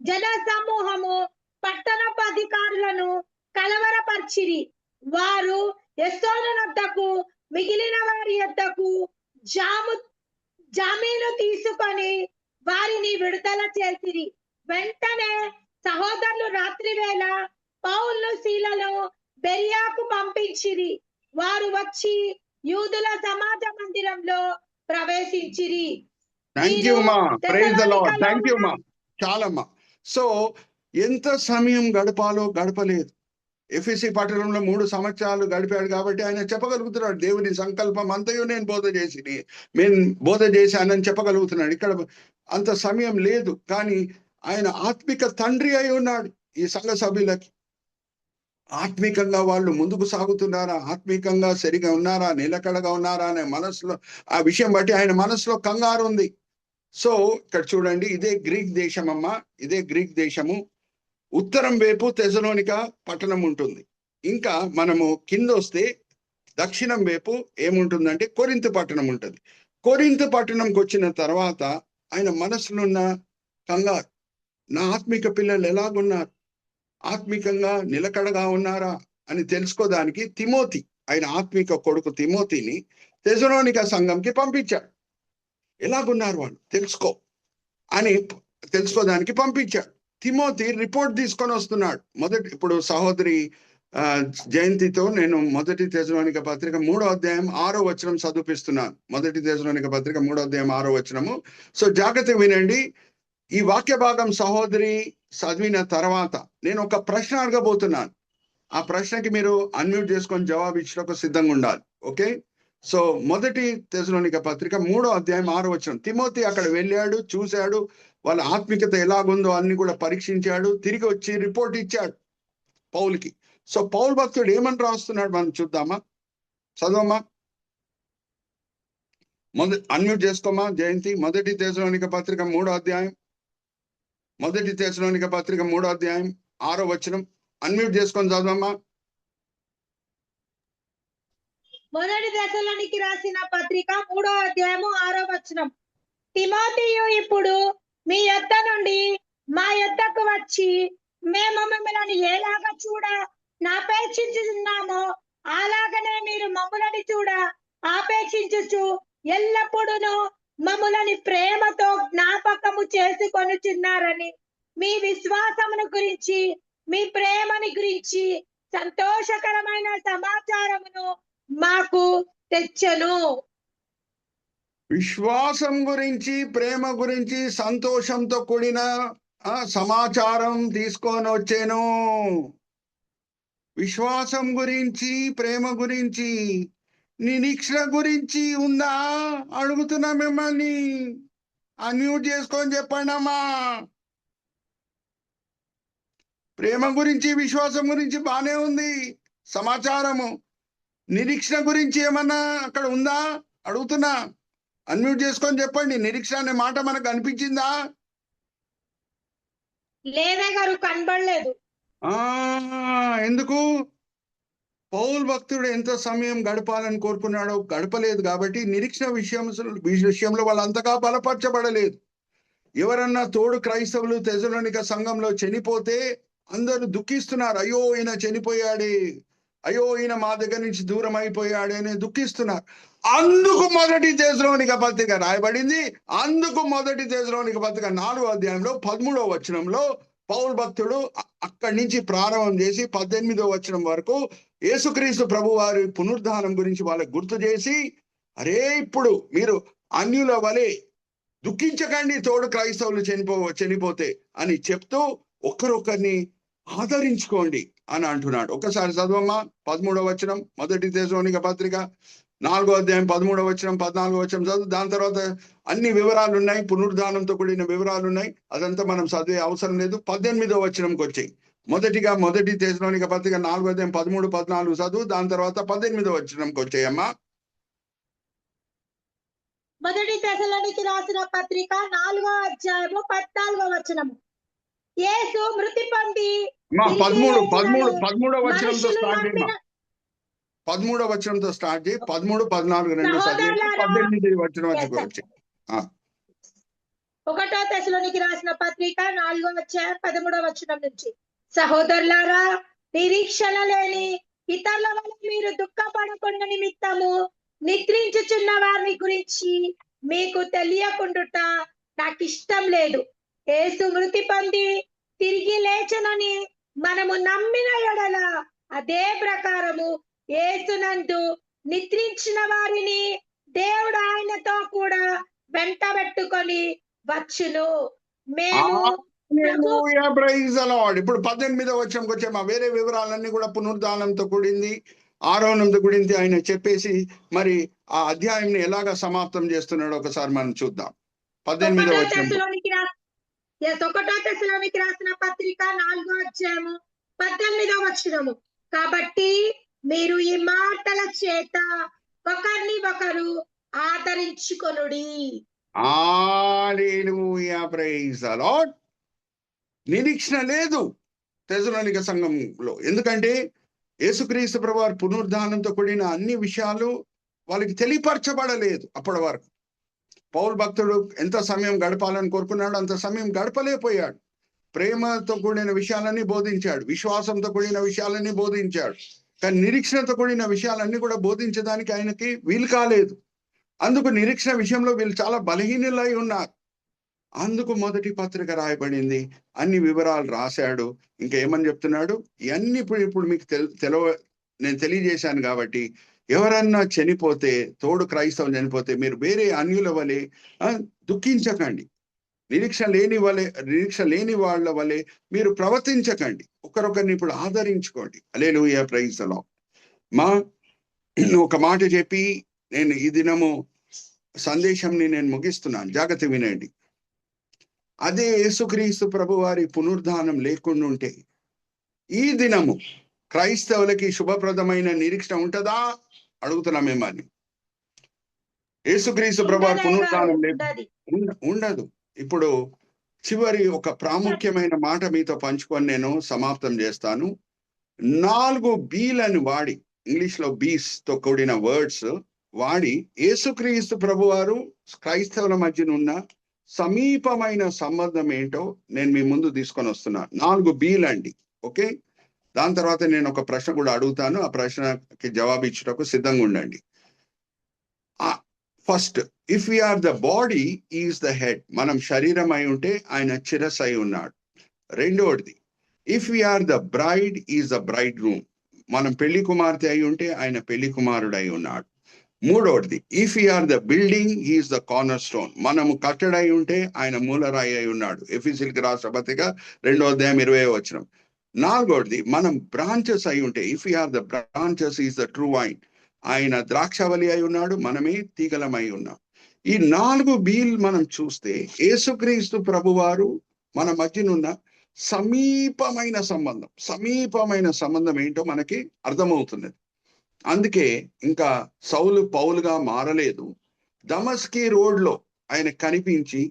జన సమూహము పట్టణపు అధికారులను కలవరపరిచిరి. వారు యెసోను వద్దకు మిగిలిన వారి యొద్దకు జామీను తీసుకొని వారిని విడుదల చేసిరి. వెంటనే సహోదరులు రాత్రి వేళ పౌలు శీలను బెరియాకు పంపించిరి. వారు వచ్చి యూదుల సమాజ మందిరంలో ప్రవేశించిరి. చాలమ్మా. సో ఎంత సమయం గడపాలో గడపలేదు. ఎఫెసీ పట్టణంలో 3 సంవత్సరాలు గడిపాడు కాబట్టి ఆయన చెప్పగలుగుతున్నాడు, దేవుని సంకల్పం అంతయు నేను బోధ చేశానని చెప్పగలుగుతున్నాడు. ఇక్కడ అంత సమయం లేదు, కానీ ఆయన ఆత్మిక తండ్రి అయి ఉన్నాడు. ఈ సంఘ సభ్యులకి ఆత్మికంగా వాళ్ళు ముందుకు సాగుతున్నారా, ఆత్మికంగా సరిగా ఉన్నారా, నిలకడగా ఉన్నారా అనే మనసులో ఆ విషయం బట్టి ఆయన మనసులో కంగారు ఉంది. సో ఇక్కడ చూడండి, ఇదే గ్రీక్ దేశం అమ్మ, ఇదే గ్రీక్ దేశము. ఉత్తరం వైపు తెస్సలోనిక పట్టణం ఉంటుంది. ఇంకా మనము కింద వస్తే దక్షిణం వైపు ఏముంటుందంటే కొరింథు పట్టణం ఉంటుంది. కొరింథు పట్టణంకి వచ్చిన తర్వాత ఆయన మనసులో ఉన్న కంగారు, నా ఆత్మిక పిల్లలు ఎలాగున్నారు, ఆత్మికంగా నిలకడగా ఉన్నారా అని తెలుసుకోవడానికి తిమోతి, ఆయన ఆత్మిక కొడుకు తిమోతిని తెస్సలోనిక సంఘంకి పంపించాడు. ఎలాగున్నారు వాళ్ళు తెలుసుకోవడానికి పంపించాడు. తిమోతి రిపోర్ట్ తీసుకొని వస్తున్నాడు. ఇప్పుడు సహోదరి జయంతితో నేను 1 తెస్సలోనిక పత్రిక 3వ అధ్యాయం 6వ వచనం చదివిస్తున్నాను. 1 తెస్సలోనిక పత్రిక 3వ అధ్యాయం 6వ వచనము. సో జాగ్రత్తగా వినండి. ఈ వాక్య భాగం సహోదరి చదివిన తర్వాత నేను ఒక ప్రశ్న అడగబోతున్నాను. ఆ ప్రశ్నకి మీరు అన్మ్యూట్ చేసుకొని జవాబు ఇచ్చడానికి సిద్ధంగా ఉండాలి. ఓకే. సో 1 తెస్సలోనిక పత్రిక 3వ అధ్యాయం 6వ వచనం. తిమోతి అక్కడ వెళ్ళాడు, చూశాడు, వాళ్ళ ఆత్మికత ఎలాగుందో అన్ని కూడా పరీక్షించాడు, తిరిగి వచ్చి రిపోర్ట్ ఇచ్చాడు పౌలుకి. సో పౌలు భక్తుడు ఏమని రాస్తున్నాడు మనం చూద్దామా, చదవమ్మా. అన్మ్యూట్ చేసుకోమా జయంతి. 1 తెస్సలోనిక పత్రిక 3వ అధ్యాయం 1 తెస్సలోనిక పత్రిక 3వ అధ్యాయం 6వ వచనం. అన్మ్యూట్ చేసుకొని చదవమ్మా. 1 తెస్సలోనికి రాసిన పత్రిక 3వ అధ్యాయము 6వ వచనం. తిమోతియు ఇప్పుడు మీ యొద్ద నుండి మా యొద్దకు వచ్చి మేము మిమ్మల్ని ఎలాగ చూడ ఆపేక్షించున్నామో అలాగనే మీరు మమ్ములని చూడ ఆపేక్షించుచు ఎల్లప్పుడూ మమ్ములని ప్రేమతో జ్ఞాపకము చేసుకొనుచున్నారని మీ విశ్వాసమును గురించి, మీ ప్రేమని గురించి సంతోషకరమైన సమాచారమును మాకు తెచ్చెను. విశ్వాసం గురించి, ప్రేమ గురించి సంతోషంతో కూడిన సమాచారం తీసుకొని వచ్చాను. విశ్వాసం గురించి, ప్రేమ గురించి, నిరీక్షణ గురించి ఉందా అడుగుతున్నా మిమ్మల్ని. అన్మ్యూట్ చేసుకొని చెప్పండి అమ్మా. ప్రేమ గురించి, విశ్వాసం గురించి బానే ఉంది సమాచారము. నిరీక్షణ గురించి ఏమన్నా అక్కడ ఉందా అడుగుతున్నా. అన్మ్యూట్ చేసుకొని చెప్పండి. నిరీక్షణ అనే మాట మనకు అనిపించిందా? లేదే గారు, కనబడలేదు. ఎందుకు? పౌలు భక్తుడు ఎంత సమయం గడపాలని కోరుకున్నాడో గడపలేదు కాబట్టి నిరీక్షణ విషయంలో వాళ్ళు అంతగా బలపరచబడలేదు. ఎవరన్నా తోడు క్రైస్తవులు తెసలోనిక సంఘంలో చనిపోతే అందరూ దుఃఖిస్తున్నారు. అయ్యో ఈయన చనిపోయాడే, అయ్యో ఈయన మా దగ్గర నుంచి దూరం అయిపోయాడే అని దుఃఖిస్తున్నారు. అందుకు మొదటి తెసలోనిక పత్రిక రాయబడింది. అందుకు మొదటి తెసలోనిక పత్రిక 4వ అధ్యాయంలో 13వ వచనంలో పౌలు భక్తుడు అక్కడి నుంచి ప్రారంభం చేసి 18వ వచనం వరకు యేసుక్రీస్తు ప్రభు వారి పునరుద్ధానం గురించి వాళ్ళకి గుర్తు చేసి, అరే ఇప్పుడు మీరు అన్యుల వలె దుఃఖించకండి తోడు క్రైస్తవులు చనిపోతే అని చెప్తూ ఒకరొకరిని ఆదరించుకోండి అని అంటున్నాడు. ఒక్కసారి చదవమ్మా 13వ వచనం మొదటి తెసలోనిక పత్రిక 4వ అధ్యాయం 13వ వచనం 14వ వచనం చదువు. దాని తర్వాత అన్ని వివరాలు ఉన్నాయి, పునరుద్ధానంతో కూడిన వివరాలు ఉన్నాయి. అదంతా మనం చదివే అవసరం లేదు. 18వ వచనంకి వచ్చాయి. మొదటి తెసలోనిక పత్రిక 4వ అధ్యాయం 13, 14 చదువు. దాని తర్వాత 18వ వచనంకి వచ్చాయమ్మా. మొదటి తెసలోనికి రాసిన పత్రిక 4వ అధ్యాయము 14వ వచనము. యేసు మృతి పొంది 13వ వచనంతో స్టార్ట్ చేయమ్మా. 13వ వచనంతో స్టార్ట్ చేయి. 13, 14 రెండు చదివి 18వ వచనం వరకు వచ్చాయి. 1వ తెసలోనికి రాసిన పత్రిక 4వ అధ్యాయం 13వ వచనం నుంచి, సహోదరులారా, నిరీక్షణ లేని ఇతరుల వల్ల మీరు దుఃఖపడకుండా నిమిత్తము నిద్రించుచున్న వారిని గురించి మీకు తెలియకుండుట నాకు ఇష్టం లేదు. యేసు మృతి పొంది తిరిగి లేచనని మనము నమ్మిన ఎడల అదే ప్రకారము యేసునందు నిద్రించిన వారిని దేవుడు ఆయనతో కూడా వెంటబెట్టుకొని వచ్చును. మేము ఇప్పుడు 18వ వచనంకి వచ్చాము. వేరే వివరాలన్నీ కూడా పునరుద్ధానంతో కూడింది, ఆరోహణంతో కూడింది ఆయన చెప్పేసి మరి ఆ అధ్యాయం ఎలాగా సమాప్తం చేస్తున్నాడో ఒకసారి మనం చూద్దాం. 18వ వచనం 1వ తెసలోనికి రాసిన పత్రిక 4వ అధ్యాయము 18వ వచనము. కాబట్టి మీరు ఈ మాటల చేత ఒకరిని ఒకరు ఆదరించుకొనుడి. హల్లెలూయా, ప్రైజ్ ది లార్డ్. నిరీక్షణ లేదు తెసలోనిక సంఘంలో. ఎందుకంటే యేసుక్రీస్తు ప్రభువారి పునరుద్ధానంతో కూడిన అన్ని విషయాలు వాళ్ళకి తెలియపరచబడలేదు అప్పటి వరకు. పౌలు భక్తుడు ఎంత సమయం గడపాలని కోరుకున్నాడు అంత సమయం గడపలేకపోయాడు. ప్రేమతో కూడిన విషయాలన్నీ బోధించాడు, విశ్వాసంతో కూడిన విషయాలన్నీ బోధించాడు. కానీ నిరీక్షణతో కూడిన విషయాలన్నీ కూడా బోధించడానికి ఆయనకి వీలు కాలేదు. అందుకు నిరీక్షణ విషయంలో వీళ్ళు చాలా బలహీనులై ఉన్నారు. అందుకు మొదటి పత్రిక రాయబడింది, అన్ని వివరాలు రాశాడు. ఇంకా ఏమని చెప్తున్నాడు, ఇవన్నీ ఇప్పుడు మీకు నేను తెలియజేశాను కాబట్టి ఎవరన్నా చనిపోతే, తోడు క్రైస్తవులు చనిపోతే మీరు వేరే అన్యుల వలె దుఃఖించకండి. నిరీక్ష లేని వాళ్ళ వలె మీరు ప్రవర్తించకండి. ఒకరొకరిని ఇప్పుడు ఆదరించుకోండి. హల్లెలూయా, ప్రైజ్ ది లార్డ్. మా ఒక మాట చెప్పి నేను ఈ దినము సందేశంని నేను ముగిస్తున్నాను. జాగ్రత్త వినండి. అదే యేసుక్రీస్తు ప్రభు వారి పునరుద్ధానం లేకుండా ఉంటే ఈ దినము క్రైస్తవులకి శుభప్రదమైన నిరీక్షణ ఉంటుందా అడుగుతున్నాం మిమ్మల్ని. యేసుక్రీస్తు ప్రభు వారి పునరుద్ధానం ఉండదు. ఇప్పుడు చివరి ఒక ప్రాముఖ్యమైన మాట మీతో పంచుకొని నేను సమాప్తం చేస్తాను. 4 బీలను వాడి, ఇంగ్లీష్ లో బీస్ తో కూడిన వర్డ్స్ వాడి యేసుక్రీస్తు ప్రభు వారు క్రైస్తవుల మధ్యన ఉన్న సమీపమైన సంబంధం ఏంటో నేను మీ ముందు తీసుకొని వస్తున్నాను. 4 బీలు అండి. ఓకే, దాని తర్వాత నేను ఒక ప్రశ్న కూడా అడుగుతాను. ఆ ప్రశ్నకి జవాబు ఇచ్చుటకు సిద్ధంగా ఉండండి. First, if we are the body is the head, మనం శరీరం అయి ఉంటే ఆయన శిరస్సు అయి ఉన్నాడు. రెండోది, if we are the bride is the bridegroom, మనం పెళ్లి కుమార్తె అయి ఉంటే ఆయన పెళ్లి కుమారుడు అయి ఉన్నాడు. మూడోది, if we are the building he is the corner stone, మనము కట్టడై ఉంటే ఆయన మూలరాయి అయి ఉన్నాడు. ఎఫెసీయులకు రాసిన పత్రిక 2వ అధ్యాయం 20వ వచనం. నాలుగోది, మనం బ్రాంచెస్ అయి ఉంటే, if we are the branches is the true vine, ఆయన ద్రాక్షవల్లి అయి ఉన్నాడు, మనమే తీగలమై ఉన్నాం. ఈ 4 బీల్ మనం చూస్తే యేసుక్రీస్తు ప్రభువారు మన మధ్యనున్న సమీపమైన సంబంధం ఏంటో మనకి అర్థమవుతున్నది. అందుకే ఇంకా సౌలు పౌలుగా మారలేదు. దమస్కీ రోడ్లో ఆయన కనిపించి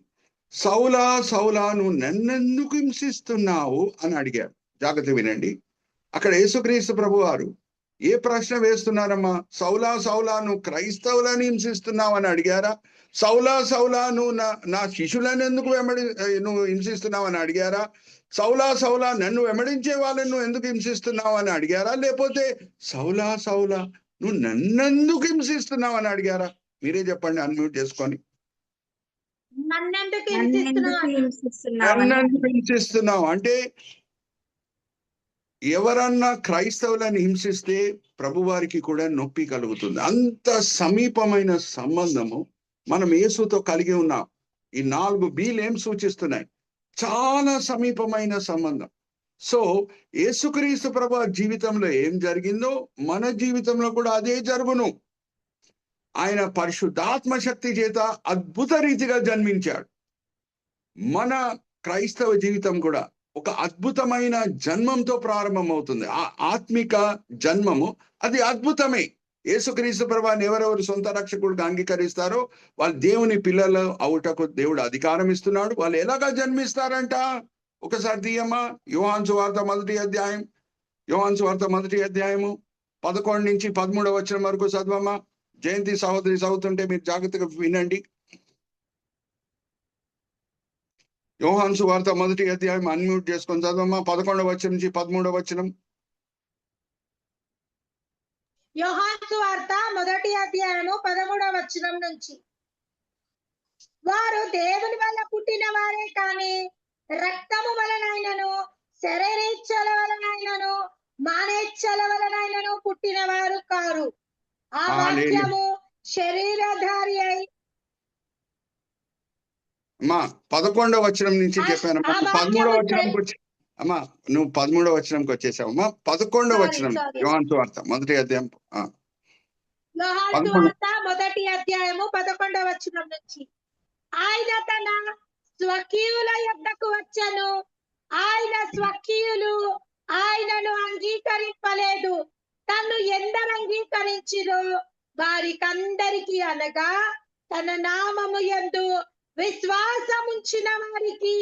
సౌలా సౌలా నువ్వు నన్నెందుకు హింసిస్తున్నావు అని అడిగాడు. జాగ్రత్త వినండి. అక్కడ యేసుక్రీస్తు ప్రభువారు ఏ ప్రశ్న వేస్తున్నారమ్మా? సౌలా సౌలా నువ్వు క్రైస్తవులను హింసిస్తున్నావు అని అడిగారా? సౌలా సౌలా నువ్వు నా శిష్యులను ఎందుకు నువ్వు హింసిస్తున్నావు అని అడిగారా? సౌలా సౌలా నన్ను వెంబడించే వాళ్ళని నువ్వు ఎందుకు హింసిస్తున్నావు అని అడిగారా? లేకపోతే సౌలా సౌలా నువ్వు నన్నెందుకు హింసిస్తున్నావు అని అడిగారా? మీరే చెప్పండి, అన్మ్యూట్ చేసుకొని. నన్నెందుకు నన్నెందుకు హింసిస్తున్నావు అంటే, ఎవరన్నా క్రైస్తవులను హింసిస్తే ప్రభువారికి కూడా నొప్పి కలుగుతుంది. అంత సమీపమైన సంబంధము మనం యేసుతో కలిగి ఉన్నాం. ఈ 4 B'లు ఏం సూచిస్తున్నాయి? చాలా సమీపమైన సంబంధం. సో యేసుక్రీస్తు ప్రభు జీవితంలో ఏం జరిగిందో మన జీవితంలో కూడా అదే జరుగును. ఆయన పరిశుద్ధాత్మ శక్తి చేత అద్భుత రీతిగా జన్మించాడు. మన క్రైస్తవ జీవితం కూడా ఒక అద్భుతమైన జన్మంతో ప్రారంభమవుతుంది. ఆ ఆత్మిక జన్మము అది అద్భుతమే. యేసుక్రీస్తు ప్రభువుని ఎవరెవరు సొంత రక్షకుడిగా అంగీకరిస్తారో వాళ్ళు దేవుని పిల్లలు అవుటకు దేవుడు అధికారం ఇస్తున్నాడు. వాళ్ళు ఎలాగా జన్మిస్తారంట? ఒకసారి తీయమ్మా, యోహాను సువార్త 1వ అధ్యాయం. యోహాను సువార్త 1వ అధ్యాయము 11 నుంచి 13 వచనం వరకు చదవమ్మా. జయంతి సహోదరి చదువుతుంటే మీరు జాగ్రత్తగా వినండి. యోహాను సువార్త 1వ అధ్యాయం అన్మ్యూట్ చేసుకొని చదవమ్మా. 11వ వచనం నుంచి 13వ వచనం. యోహాను సువార్త 1వ అధ్యాయము 13వ వచనం నుంచి. వారు దేవుని వల్ల పుట్టిన వారే కాని రక్తము వలనైనను శరీరేచ్ఛల వలనైనను మానేచ్ఛల వలనైనను పుట్టిన వారు కారు. ఆ వాక్యము శరీరధారి అయి. అమ్మా 11వ వచనం నుంచి చెప్పానమ్మా. 13వ వచనంకి వచ్చి అమ్మా నువ్వు 13వ వచనంకి వచ్చేసావమ్మా. 11వ వచనం యోహాను సువార్త 1వ అధ్యాయం. యోహాను సువార్త 1వ అధ్యాయము 11వ వచనం నుంచి. ఆయన తన స్వకీయుల యొద్దకు వచ్చెను, ఆయన స్వకీయులు ఆయనను అంగీకరింపలేదు. తను ఎందరు అంగీకరించిరో వారికందరికి, అనగా తన నామము యందు విశ్వాసముంచిన వారికి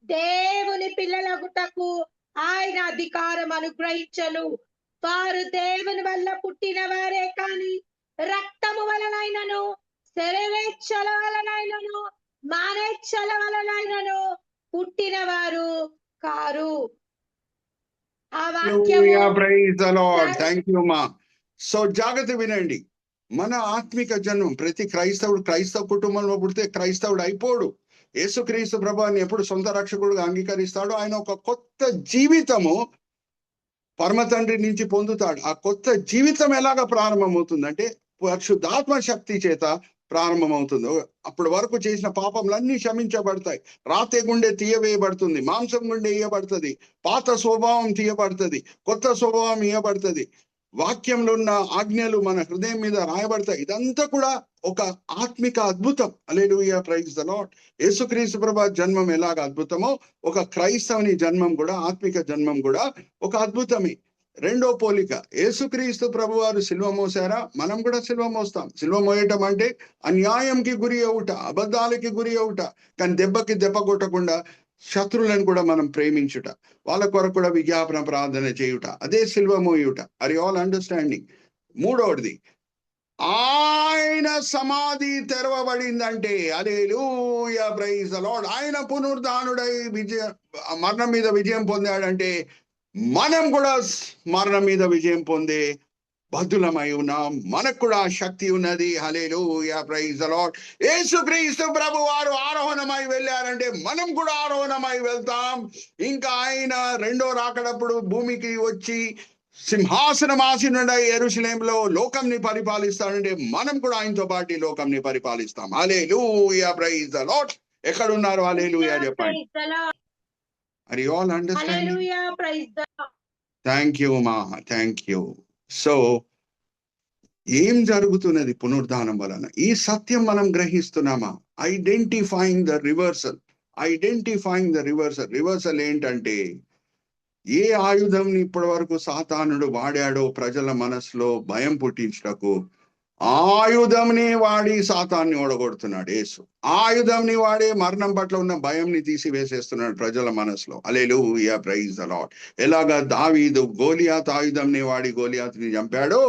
దేవుని పిల్లలగుటకు ఆయన అధికారం అనుగ్రహించను. వారు దేవుని వల్ల పుట్టిన వారే కాని రక్తము వలనైనను శరీరేచ్ఛల వలనైనను మానేచ్ఛల వలనైనను పుట్టిన వారు కారు. ఆ వాక్యము. సో జాగ్రత్త వినండి. మన ఆత్మిక జన్మం ప్రతి క్రైస్తవ కుటుంబంలో పుడితే క్రైస్తవుడు అయిపోడు. యేసుక్రీస్తు ప్రభువుని ఎప్పుడు సొంత రక్షకుడుగా అంగీకరిస్తాడో ఆయన ఒక కొత్త జీవితము పరమ తండ్రి నుంచి పొందుతాడు. ఆ కొత్త జీవితం ఎలాగా ప్రారంభమవుతుందంటే పరిశుద్ధాత్మ శక్తి చేత ప్రారంభమవుతుంది. అప్పటి వరకు చేసిన పాపములన్నీ క్షమించబడతాయి. రాతి గుండె తీయవేయబడుతుంది, మాంసం గుండె ఇయ్యబడుతుంది, పాత స్వభావం తీయబడుతుంది, కొత్త స్వభావం ఇయ్యబడుతుంది. వాక్యంలో ఉన్న ఆజ్ఞలు మన హృదయం మీద రాయబడతాయి. ఇదంతా కూడా ఒక ఆత్మిక అద్భుతం. హల్లెలూయా, ప్రైజ్ ది లార్డ్. యేసుక్రీస్తు ప్రభు జన్మం ఎలాగ అద్భుతమో ఒక క్రైస్తవుని జన్మం కూడా, ఆత్మిక జన్మం కూడా ఒక అద్భుతమే. రెండో పోలిక, యేసుక్రీస్తు ప్రభు వారు సిలువ మోసారా? మనం కూడా సిలువ మోస్తాం. సిలువ మోయటం అంటే అన్యాయంకి గురి అవుట, అబద్ధాలకి గురి అవుట, కానీ దెబ్బకి దెబ్బ కొట్టకుండా శత్రువులను కూడా మనం ప్రేమించుట, వాళ్ళ కొరకు కూడా విజ్ఞాపన ప్రార్థన చేయుట, అదే సిలువ మోయుట. Are you all understanding? మూడవది, ఆయన సమాధి తెరవబడిందంటే హల్లెలూయా, ప్రైజ్ ది లార్డ్. ఆయన పునరుద్ధానుడై మరణం మీద విజయం పొందాడంటే మనం కూడా మరణం మీద విజయం పొందే బద్ధులమై ఉన్నాం. మనకు కూడా శక్తి ఉన్నది. హల్లెలూయా, ప్రైజ్ ది లార్డ్. యేసుక్రీస్తు ప్రభు వారు ఆరోహణమై వెళ్ళారంటే మనం కూడా ఆరోహణమై వెళ్తాం. ఇంకా ఆయన రెండో రాకడప్పుడు భూమికి వచ్చి సింహాసనమాసీనుడై యెరూషలేములో లోకంని పరిపాలిస్తాడంటే మనం కూడా ఆయనతో పాటు లోకంని పరిపాలిస్తాం. హల్లెలూయా, ప్రైజ్ ది లార్డ్. ఎక్కడున్నారు? హల్లెలూయా చెప్పండి. Are you all understanding? Hallelujah, praise the Lord. Thank you, ma. Thank you. So, ఏం జరుగుతున్నది పునరుద్ధానం వలన? ఈ సత్యం మనం గ్రహిస్తున్నామా? Identifying the reversal. రివర్సల్ ఏంటంటే, ఏ ఆయుధం ఇప్పటి వరకు సాతానుడు వాడాడో ప్రజల మనసులో భయం పుట్టించటకు, ఆయుధంని వాడి సాతాన్ని ఓడగొడుతున్నాడు యేసు. ఆయుధంని వాడే మరణం పట్ల ఉన్న భయంని తీసివేసేస్తున్నాడు ప్రజల మనసులో. హల్లెలూయా, ప్రైజ్ ది లార్డ్. ఎలాగా దావీదు గోలియాత్ ఆయుధంని వాడి గోలియాతుని చంపాడో,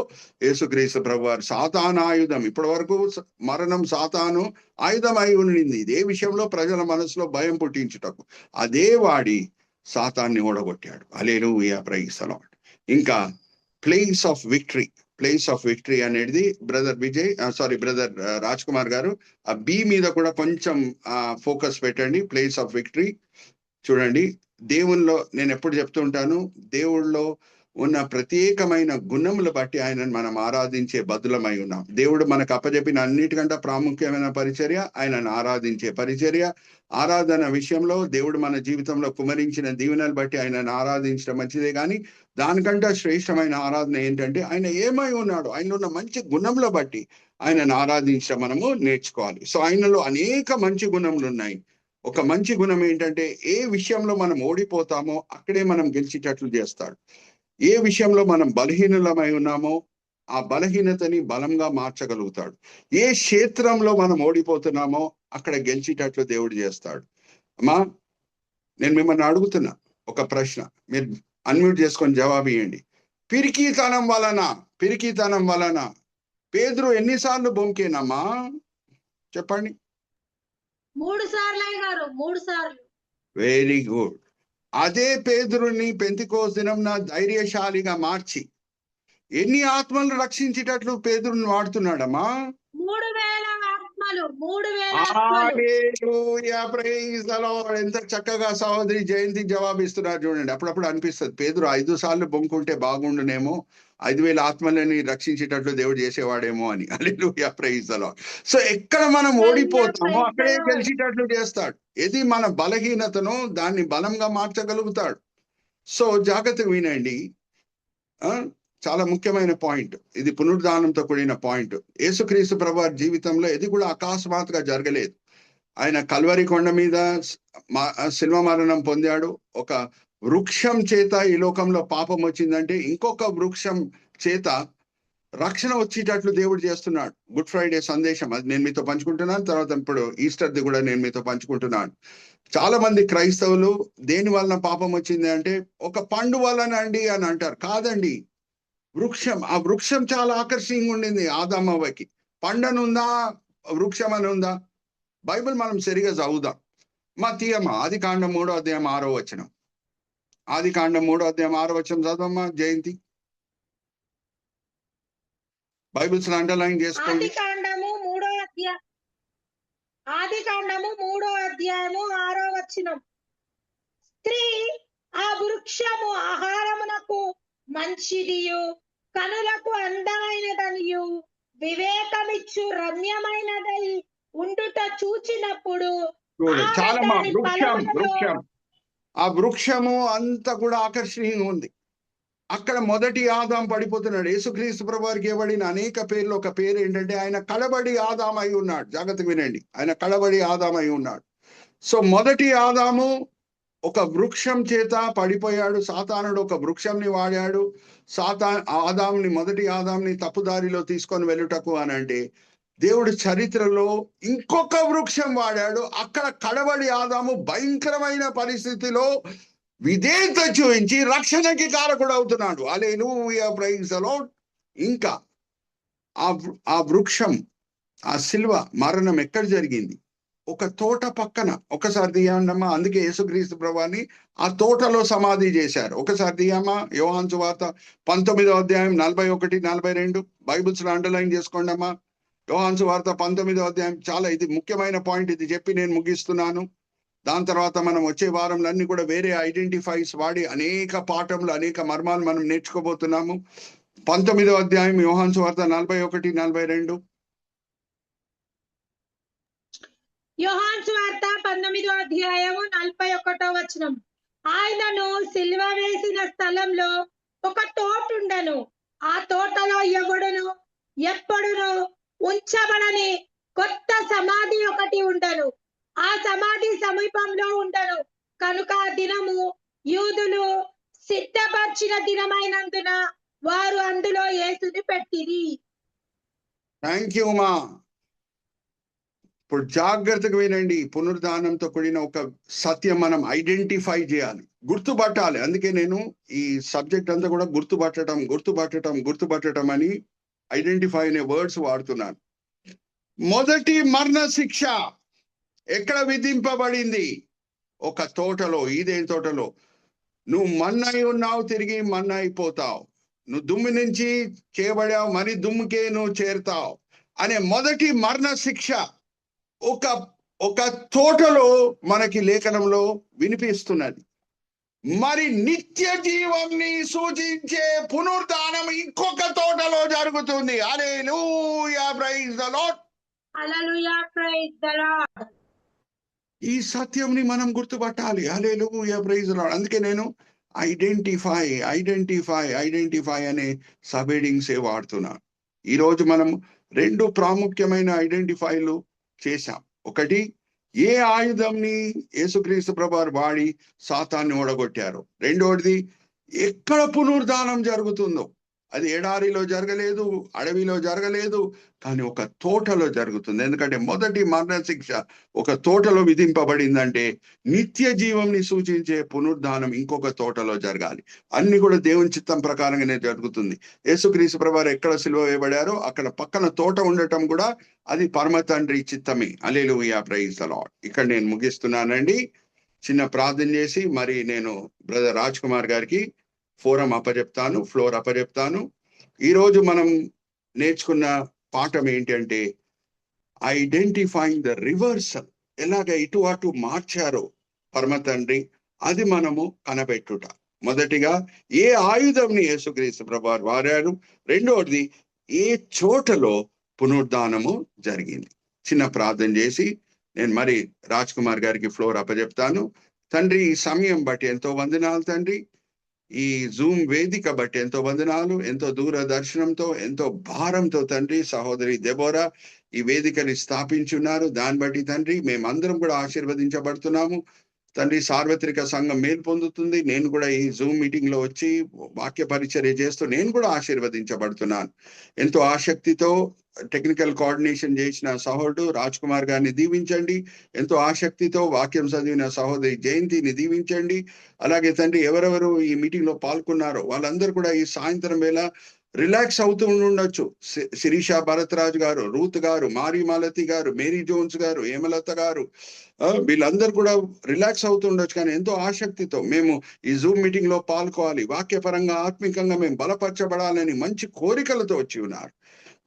యేసుక్రీస్తు ప్రభువారు సాతాను ఆయుధం. ఇప్పటి వరకు మరణం సాతాను ఆయుధం అయి ఉండింది ఇదే విషయంలో, ప్రజల మనసులో భయం పుట్టించుటకు. అదే వాడి సాతాన్ని ఓడగొట్టాడు. హల్లెలూయా, ప్రైజ్ ది లార్డ్. ఇంకా ప్లేస్ ఆఫ్ విక్టరీ అనేది బ్రదర్ రాజ్ కుమార్ గారు ఆ బి మీద కూడా కొంచెం ఫోకస్ పెట్టండి. ప్లేస్ ఆఫ్ విక్టరీ చూడండి. దేవుల్లో నేను ఎప్పుడు చెప్తుంటాను, దేవుళ్ళలో ఉన్న ప్రత్యేకమైన గుణములు బట్టి ఆయనను మనం ఆరాధించే బదులమై ఉన్నాం. దేవుడు మనకు అప్పచెప్పిన అన్నిటికంటే ప్రాముఖ్యమైన పరిచర్య ఆయనను ఆరాధించే పరిచర్య. ఆరాధన విషయంలో దేవుడు మన జీవితంలో కుమరించిన దీవెనలు బట్టి ఆయనను ఆరాధించడం మంచిదే, కానీ దానికంటే శ్రేష్టమైన ఆరాధన ఏంటంటే ఆయన ఏమై ఉన్నాడు, ఆయన ఉన్న మంచి గుణముల బట్టి ఆయనను ఆరాధించడం మనము నేర్చుకోవాలి. సో ఆయనలో అనేక మంచి గుణములు ఉన్నాయి. ఒక మంచి గుణం ఏంటంటే ఏ విషయంలో మనం ఓడిపోతామో అక్కడే మనం గెలిచేటట్లు చేస్తాడు. ఏ విషయంలో మనం బలహీనులమై ఉన్నామో ఆ బలహీనతని బలంగా మార్చగలుగుతాడు. ఏ క్షేత్రంలో మనం ఓడిపోతున్నామో అక్కడ గెలిచేటట్లు దేవుడు చేస్తాడు. అమ్మా, నేను మిమ్మల్ని అడుగుతున్నా ఒక ప్రశ్న, మీరు అన్మ్యూట్ చేసుకొని జవాబు ఇవ్వండి. పిరికితనం వలన పేతురు ఎన్నిసార్లు బొంకేనమ్మా చెప్పండి? 3 సార్లు. 3 సార్లు. Very good. అదే పేతురుని పెంతెకోస్తు దినంన ధైర్యశాలిగా మార్చి ఎన్ని ఆత్మలను రక్షించేటట్లు పేతురుని వాడుతున్నాడమ్మా? 3000 ఆత్మలు. 3000 ఆత్మలు. హల్లెలూయా, ప్రైజ్ ది లార్డ్. ఎంత చక్కగా సహోదరి జయంతి జవాబిస్తున్నారు చూడండి. అప్పుడప్పుడు అనిపిస్తుంది పేతురు 5 సార్లు బొంకుంటే బాగుండునేమో, 5000 ఆత్మలని రక్షించేటట్లు దేవుడు చేసేవాడేమో అని. హల్లెలూయా, ప్రైజ్ ది లార్డ్. సో ఎక్కడ మనం ఓడిపోతామో అక్కడే గెలిచేటట్లు చేస్తాడు. ఇది మన బలహీనతను దాన్ని బలంగా మార్చగలుగుతాడు. సో జాగ్రత్తగా వినండి. చాలా ముఖ్యమైన పాయింట్ ఇది, పునరుద్ధానంతో కూడిన పాయింట్. యేసుక్రీస్తు ప్రభువారి జీవితంలో ఇది కూడా అకస్మాత్తుగా జరగలేదు. ఆయన కల్వరి కొండ మీద శిల్వ మరణం పొందాడు. ఒక వృక్షం చేత ఈ లోకంలో పాపం వచ్చిందంటే ఇంకొక వృక్షం చేత రక్షణ వచ్చేటట్లు దేవుడు చేస్తున్నాడు. గుడ్ ఫ్రైడే సందేశం అది నేను మీతో పంచుకుంటున్నాను. తర్వాత ఇప్పుడు ఈస్టర్ది కూడా నేను మీతో పంచుకుంటున్నాను. చాలా మంది క్రైస్తవులు దేని వలన పాపం వచ్చింది అంటే ఒక పండు వలన అండి అని అంటారు. కాదండి, వృక్షం. ఆ వృక్షం చాలా ఆకర్షణీయంగా ఉండింది ఆదామవ్వకి. పండనుందా, వృక్షం అని ఉందా? బైబిల్ మనం సరిగా చదువుదాం. తీయమ్మ ఆదికాండం 3వ అధ్యాయం 6వ వచనం. ఆదికాండం 3వ అధ్యాయం 6వ వచనం చదవమ్మా జయంతి. బైబిల్స్ అండర్లైన్ చేసుకోండి. ఆదికాండము 3వ అధ్యాయము 6వ వచనం. స్త్రీ ఆ వృక్షము ఆహారమునకు మంచిదియు కనులకు అందమైనదనియు వివేకమిచ్చు రమ్యమైనదై ఉండుట చూచినప్పుడు చాలమ్మా, వృక్షం ఆ వృక్షము అంతా కూడా ఆకర్షణీయంగా ఉంది. అక్కడ మొదటి ఆదాం పడిపోతున్నాడు. యేసుక్రీస్తు ప్రభువారికి ఇవ్వబడిన అనేక పేర్లు ఒక పేరు ఏంటంటే ఆయన కడబడి ఆదాం అయి ఉన్నాడు. జాగ్రత్తగా వినండి, ఆయన కడబడి ఆదాం అయి ఉన్నాడు. సో మొదటి ఆదాము ఒక వృక్షం చేత పడిపోయాడు. సాతానుడు ఒక వృక్షంని వాడాడు. మొదటి ఆదాంని తప్పుదారిలో తీసుకొని వెళ్ళుటకు అని అంటే దేవుడు చరిత్రలో ఇంకొక వృక్షం వాడాడు. అక్కడ కడబడి ఆదాము భయంకరమైన పరిస్థితిలో విధేయత చూపించి రక్షణకి కారకుడు అవుతున్నాడు. హల్లెలూయా, ప్రైజ్ ది లార్డ్. ఇంకా ఆ వృక్షం, ఆ సిల్వ మరణం ఎక్కడ జరిగింది? ఒక తోట పక్కన. ఒకసారి తీయండమ్మా. అందుకే యేసుక్రీస్తు ప్రభువాన్ని ఆ తోటలో సమాధి చేశారు. ఒకసారి తీయమ్మా. యోహాను సువార్త 19వ అధ్యాయం 41, 42 బైబిల్స్ లో అండర్లైన్ చేసుకోండి అమ్మా. యోహాను సువార్త 19వ అధ్యాయం. చాలా ఇది ముఖ్యమైన పాయింట్. ఇది చెప్పి నేను ముగిస్తున్నాను. దాని తర్వాత మనం వచ్చే వారంలో అన్ని కూడా వేరే ఐడెంటిఫైస్ వాడి అనేక పాఠంలో అనేక మర్మాలు మనం నేర్చుకోబోతున్నాము. 19వ అధ్యాయం యోహాను సువార్త 41, 42. యోహాను సువార్త 19వ అధ్యాయము 41వ వచనం. ఆయనను సిలువ వేసిన స్థలంలో ఒక తోట ఉండెను. ఆ తోటలో ఎవడును ఎప్పుడును ఉంచబడని కొత్త సమాధి ఒకటి ఉండెను. ఆ సమాధి సమీపంలో ఉండెను. కనుక ఆ దినము యూదులు సిద్ధపరిచిన దినమైనందున వారు అందులో యేసుని పెట్టిరి. థ్యాంక్ యూ మా. ఇప్పుడు జాగ్రత్తగా వినండి. పునరుద్ధానంతో కూడిన ఒక సత్యం మనం ఐడెంటిఫై చేయాలి, గుర్తుపట్టాలి. అందుకే నేను ఈ సబ్జెక్ట్ అంతా కూడా గుర్తుపట్టడం అని ఐడెంటిఫై అనే వర్డ్స్ వాడుతున్నాను. మొదటి మరణ శిక్ష ఎక్కడ విధింపబడింది? ఒక తోటలో, ఈదేన్ తోటలో. నువ్వు మన్నై ఉన్నావు, తిరిగి మన్న అయిపోతావు. నువ్వు దుమ్ము నుంచి చేయబడావు, మరి దుమ్ముకే నువ్వు చేరుతావు అనే మొదటి మరణ శిక్ష ఒక తోటలో మనకి లేఖనంలో వినిపిస్తున్నది. మరి నిత్య జీవంని సూచించే పునరుద్ధానం ఇంకొక తోటలో జరుగుతుంది. Hallelujah, praise the Lord. Hallelujah, praise the Lord. ఈ సత్యంని మనం గుర్తుపట్టాలి. Hallelujah, praise the Lord. అందుకే నేను ఐడెంటిఫై అనే సబ్హెడింగ్స్ వాడుతున్నాను. ఈరోజు మనం 2 ప్రాముఖ్యమైన ఐడెంటిఫైలు చేశాం. ఒకటి, ఏ ఆయుధంని యేసుక్రీస్తు ప్రభువారు వాడి సాతాన్ని ఓడగొట్టారు. రెండోది, ఎక్కడ పునరుద్ధానం జరుగుతుందో. అది ఎడారిలో జరగలేదు, అడవిలో జరగలేదు, కానీ ఒక తోటలో జరుగుతుంది. ఎందుకంటే మొదటి మరణ శిక్ష ఒక తోటలో విధింపబడిందంటే నిత్య జీవంని సూచించే పునరుద్ధానం ఇంకొక తోటలో జరగాలి. అన్ని కూడా దేవుని చిత్తం ప్రకారంగానే జరుగుతుంది. యేసుక్రీస్తు ప్రభువారు ఎక్కడ సిలువ వేయబడారో అక్కడ పక్కన తోట ఉండటం కూడా అది పరమ తండ్రి చిత్తమే. హల్లెలూయా, ప్రైజ్ ది లార్డ్. ఇక్కడ నేను ముగిస్తున్నానండి. చిన్న ప్రార్థన చేసి మరి నేను బ్రదర్ రాజ్ కుమార్ గారికి ఫ్లోర్ అప్పచెప్తాను. ఈరోజు మనం నేర్చుకున్న పాఠం ఏంటంటే ఐడెంటిఫైయింగ్ ద రివర్సల్. ఎలాగ ఇటు అటు మార్చారో పరమ తండ్రి, అది మనము కనబెట్టుట. మొదటిగా, ఏ ఆయుధంని యేసుక్రీస్తు ప్రభువారు వాడారు. రెండోది, ఏ చోటలో పునరుద్ధానము జరిగింది. చిన్న ప్రార్థన చేసి నేను మరి రాజ్ కుమార్ గారికి ఫ్లోర్ అప్పచెప్తాను. తండ్రి, ఈ సమయం బట్టి ఎంతో వందనాలు తండ్రి. ఈ జూమ్ వేదిక బట్టి ఎంతో వందనాలు. ఎంతో దూరదర్శనంతో, ఎంతో భారంతో తండ్రి సహోదరి దెబోరా ఈ వేదికని స్థాపించున్నారు. దాన్ని బట్టి తండ్రి మేమందరం కూడా ఆశీర్వదించబడుతున్నాము తండ్రి. సార్వత్రిక సంఘం మేలు పొందుతుంది. నేను కూడా ఈ జూమ్ మీటింగ్ లో వచ్చి వాక్య పరిచర్య చేస్తూ నేను కూడా ఆశీర్వదించబడుతున్నాను. ఎంతో ఆసక్తితో టెక్నికల్ కోఆర్డినేషన్ చేసిన సహోదరుడు రాజ్ కుమార్ గారిని దీవించండి. ఎంతో ఆసక్తితో వాక్యం చదివిన సహోదరి జయంతిని దీవించండి. అలాగే తండ్రి ఎవరెవరు ఈ మీటింగ్ లో పాల్గొన్నారో వాళ్ళందరూ కూడా ఈ సాయంత్రం వేళ రిలాక్స్ అవుతూ ఉండొచ్చు. శిరీష భరతరాజ్ గారు, రూత్ గారు, మారీ మాలతి గారు, మేరీ జోన్స్ గారు, హేమలత గారు, వీళ్ళందరూ కూడా రిలాక్స్ అవుతూ ఉండొచ్చు. కానీ ఎంతో ఆసక్తితో మేము ఈ జూమ్ మీటింగ్ లో పాల్గొవాలి, వాక్యపరంగా ఆత్మికంగా మేము బలపరచబడాలని మంచి కోరికలతో వచ్చి ఉన్నారు.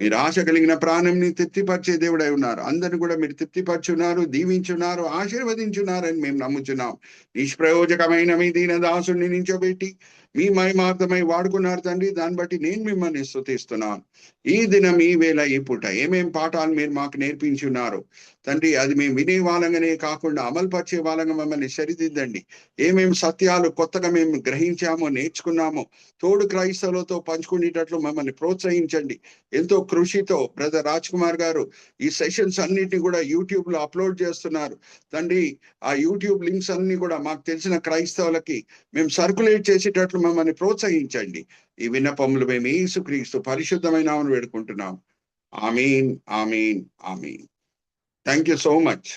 మీరు ఆశ కలిగిన ప్రాణంని తృప్తిపరిచే దేవుడై ఉన్నారు. అందరిని కూడా మీరు తృప్తిపరచున్నారు, దీవించున్నారు, ఆశీర్వదించున్నారని మేము నమ్ముచున్నాం. నిష్ప్రయోజకమైన మీ దీన దాసుని నించోబెట్టి మీ మహిమార్థమై వాడుకున్నారు తండ్రి. దాన్ని బట్టి నేను మిమ్మల్ని స్తుతిస్తున్నాను. ఈ దినం, ఈ వేళ, ఈ పూట ఏమేం పాఠాలు మీరు మాకు నేర్పించున్నారు తండ్రి, అది మేము వినే వాళ్ళంగానే కాకుండా అమలు పరిచే వాళ్ళంగా మమ్మల్ని సరిదిద్దండి. ఏమేం సత్యాలు కొత్తగా మేము గ్రహించామో, నేర్చుకున్నామో తోడు క్రైస్తవులతో పంచుకునేటట్లు మమ్మల్ని ప్రోత్సహించండి. ఎంతో కృషితో బ్రదర్ రాజ్ కుమార్ గారు ఈ సెషన్స్ అన్నిటిని కూడా యూట్యూబ్ లో అప్లోడ్ చేస్తున్నారు తండ్రి. ఆ యూట్యూబ్ లింక్స్ అన్ని కూడా మాకు తెలిసిన క్రైస్తవులకి మేము సర్క్యులేట్ చేసేటట్లు మమ్మల్ని ప్రోత్సహించండి. ఈ విన్నపములు మేము యేసుక్రీస్తు పరిశుద్ధమైన నామమున వేడుకుంటున్నాం. ఆమీన్, ఆమీన్, ఆమీన్. Thank you so much.